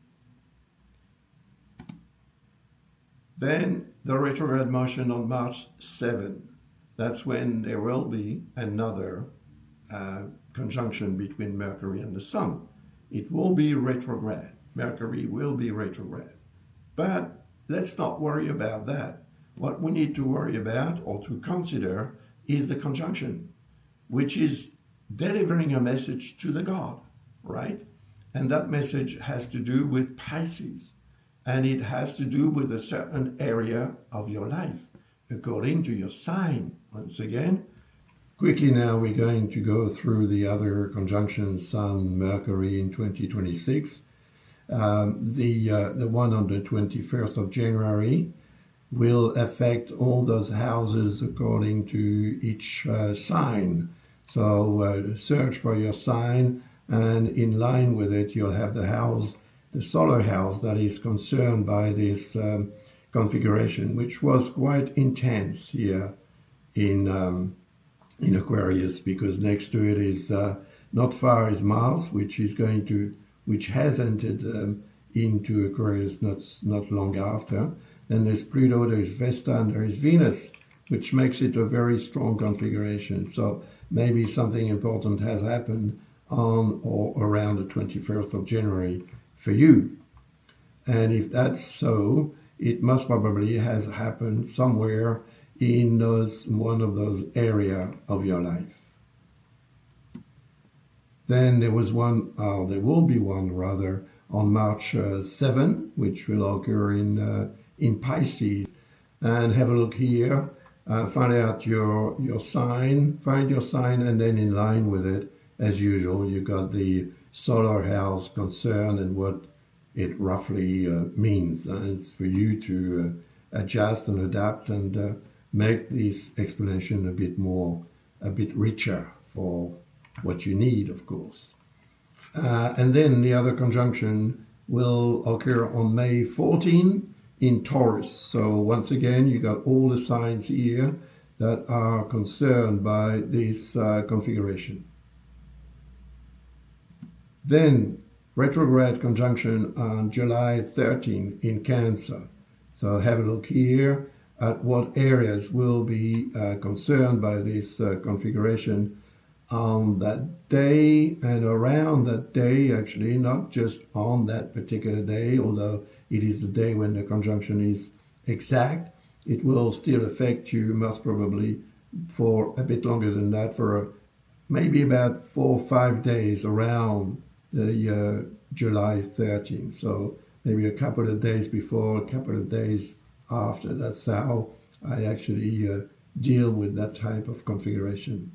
Then the retrograde motion on March 7. That's when there will be another conjunction between Mercury and the Sun. It will be retrograde. Mercury will be retrograde. But let's not worry about that. What we need to worry about or to consider is the conjunction, which is delivering a message to the god, right? And that message has to do with Pisces, and it has to do with a certain area of your life according to your sign. Once again, quickly now we're going to go through the other conjunctions, Sun, Mercury in 2026. The one on the 21st of January will affect all those houses according to each sign. So search for your sign, and in line with it, you'll have the house, the solar house that is concerned by this configuration, which was quite intense here in Aquarius, because next to it is not far is Mars, which has entered into Aquarius not long after. Then there's Pluto, there's Vesta, and there is Venus, which makes it a very strong configuration. So maybe something important has happened on or around the 21st of January for you. And if that's so, it most probably has happened somewhere in one of those areas of your life. Then there will be one rather on March 7, which will occur in Pisces. And have a look here, find out your sign, find your sign, and then in line with it, as usual, you got the solar house concern and what it roughly means. It's for you to adjust and adapt and make this explanation a bit richer for what you need, of course. And then the other conjunction will occur on May 14 in Taurus. So once again, you got all the signs here that are concerned by this configuration. Then retrograde conjunction on July 13 in Cancer. So have a look here at what areas will be concerned by this configuration on that day and around that day, actually, not just on that particular day, although it is the day when the conjunction is exact. It will still affect you most probably for a bit longer than that, for maybe about 4 or 5 days around the July 13th. So maybe a couple of days before, a couple of days after. That's how I actually deal with that type of configuration.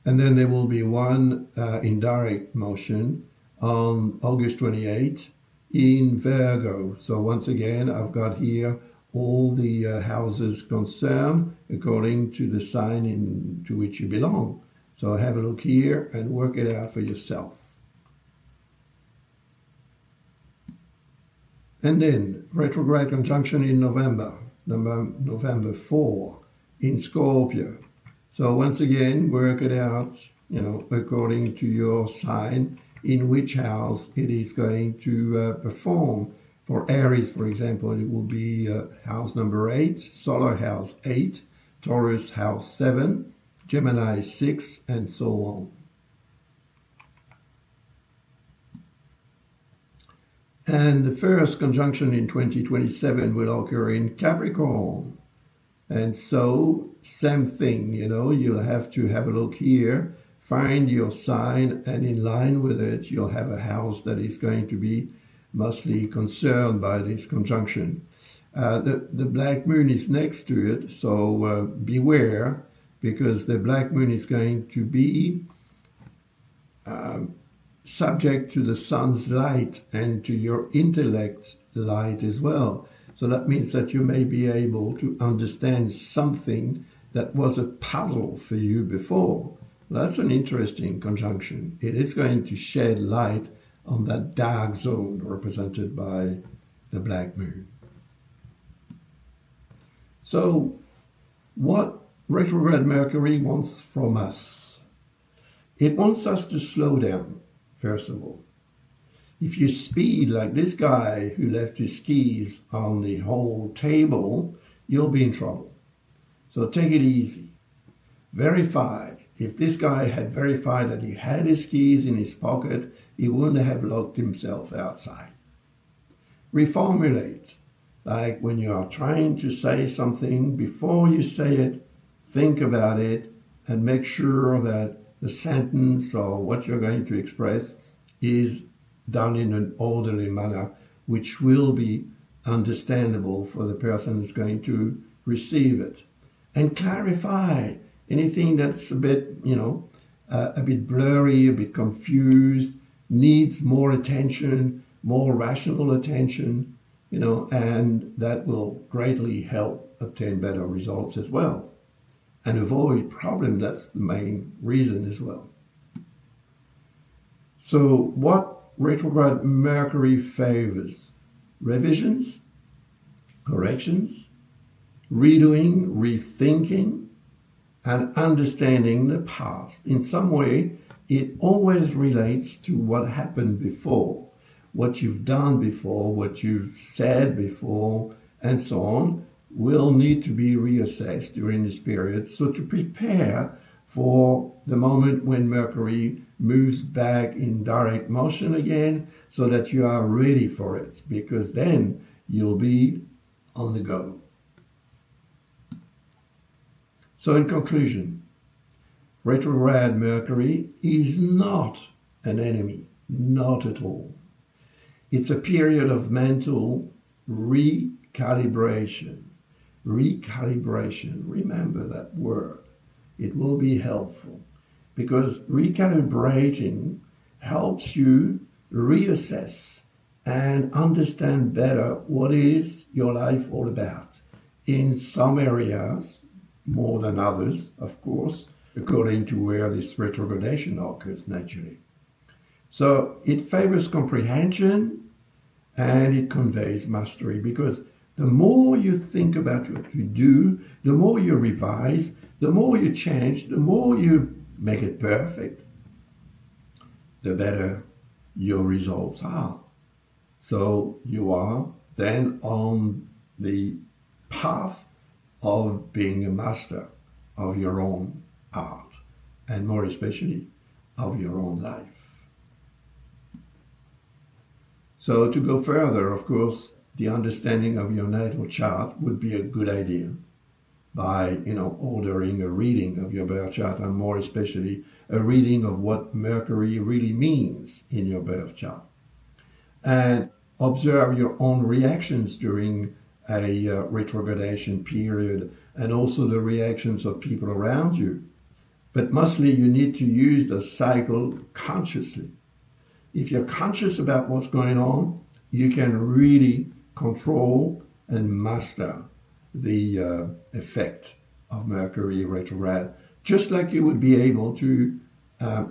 And then there will be one in direct motion on August 28 in Virgo. So once again, I've got here all the houses concerned according to the sign to which you belong. So have a look here and work it out for yourself. And then retrograde conjunction in November 4 in Scorpio. So once again, work it out, according to your sign, in which house it is going to perform. For Aries, for example, it will be house number 8, solar house 8, Taurus house 7, Gemini 6, and so on. And the first conjunction in 2027 will occur in Capricorn. And so, same thing, you'll have to have a look here, find your sign, and in line with it, you'll have a house that is going to be mostly concerned by this conjunction. The black moon is next to it, so beware, because the black moon is going to be subject to the sun's light and to your intellect light as well. So that means that you may be able to understand something that was a puzzle for you before. That's an interesting conjunction. It is going to shed light on that dark zone represented by the black moon. So what retrograde Mercury wants from us? It wants us to slow down, first of all. If you speed like this guy who left his skis on the whole table, you'll be in trouble. So take it easy. Verify. If this guy had verified that he had his keys in his pocket, he wouldn't have locked himself outside. Reformulate. Like when you are trying to say something, before you say it, think about it and make sure that the sentence or what you're going to express is done in an orderly manner, which will be understandable for the person who's going to receive it. And clarify anything that's a bit, a bit blurry, a bit confused, needs more attention, more rational attention, and that will greatly help obtain better results as well. And avoid problems, that's the main reason as well. So what retrograde Mercury favors? Revisions, corrections, redoing, rethinking, and understanding the past. In some way, it always relates to what happened before, what you've done before, what you've said before, and so on, will need to be reassessed during this period. So to prepare for the moment when Mercury moves back in direct motion again, so that you are ready for it, because then you'll be on the go. So in conclusion, retrograde Mercury is not an enemy, not at all. It's a period of mental recalibration. Recalibration, remember that word. It will be helpful, because recalibrating helps you reassess and understand better what is your life all about. In some areas, more than others, of course, according to where this retrogradation occurs naturally. So it favors comprehension and it conveys mastery, because the more you think about what you do, the more you revise, the more you change, the more you make it perfect, the better your results are. So you are then on the path of being a master of your own art, and more especially of your own life. So to go further, of course, the understanding of your natal chart would be a good idea by, ordering a reading of your birth chart, and more especially a reading of what Mercury really means in your birth chart. And observe your own reactions during a retrogradation period, and also the reactions of people around you. But mostly you need to use the cycle consciously. If you're conscious about what's going on, you can really control and master the effect of Mercury retrograde, just like you would be able to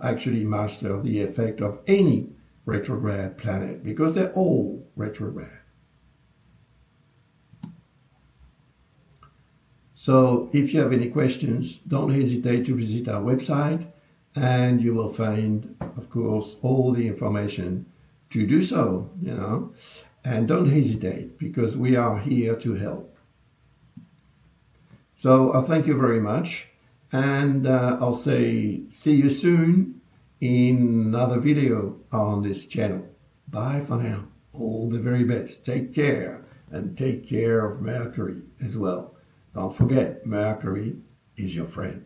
actually master the effect of any retrograde planet, because they're all retrograde. So if you have any questions, don't hesitate to visit our website, and you will find, of course, all the information to do so, and don't hesitate, because we are here to help. So I thank you very much, and I'll say see you soon in another video on this channel. Bye for now. All the very best. Take care, and take care of Mercury as well. Don't forget, Mercury is your friend.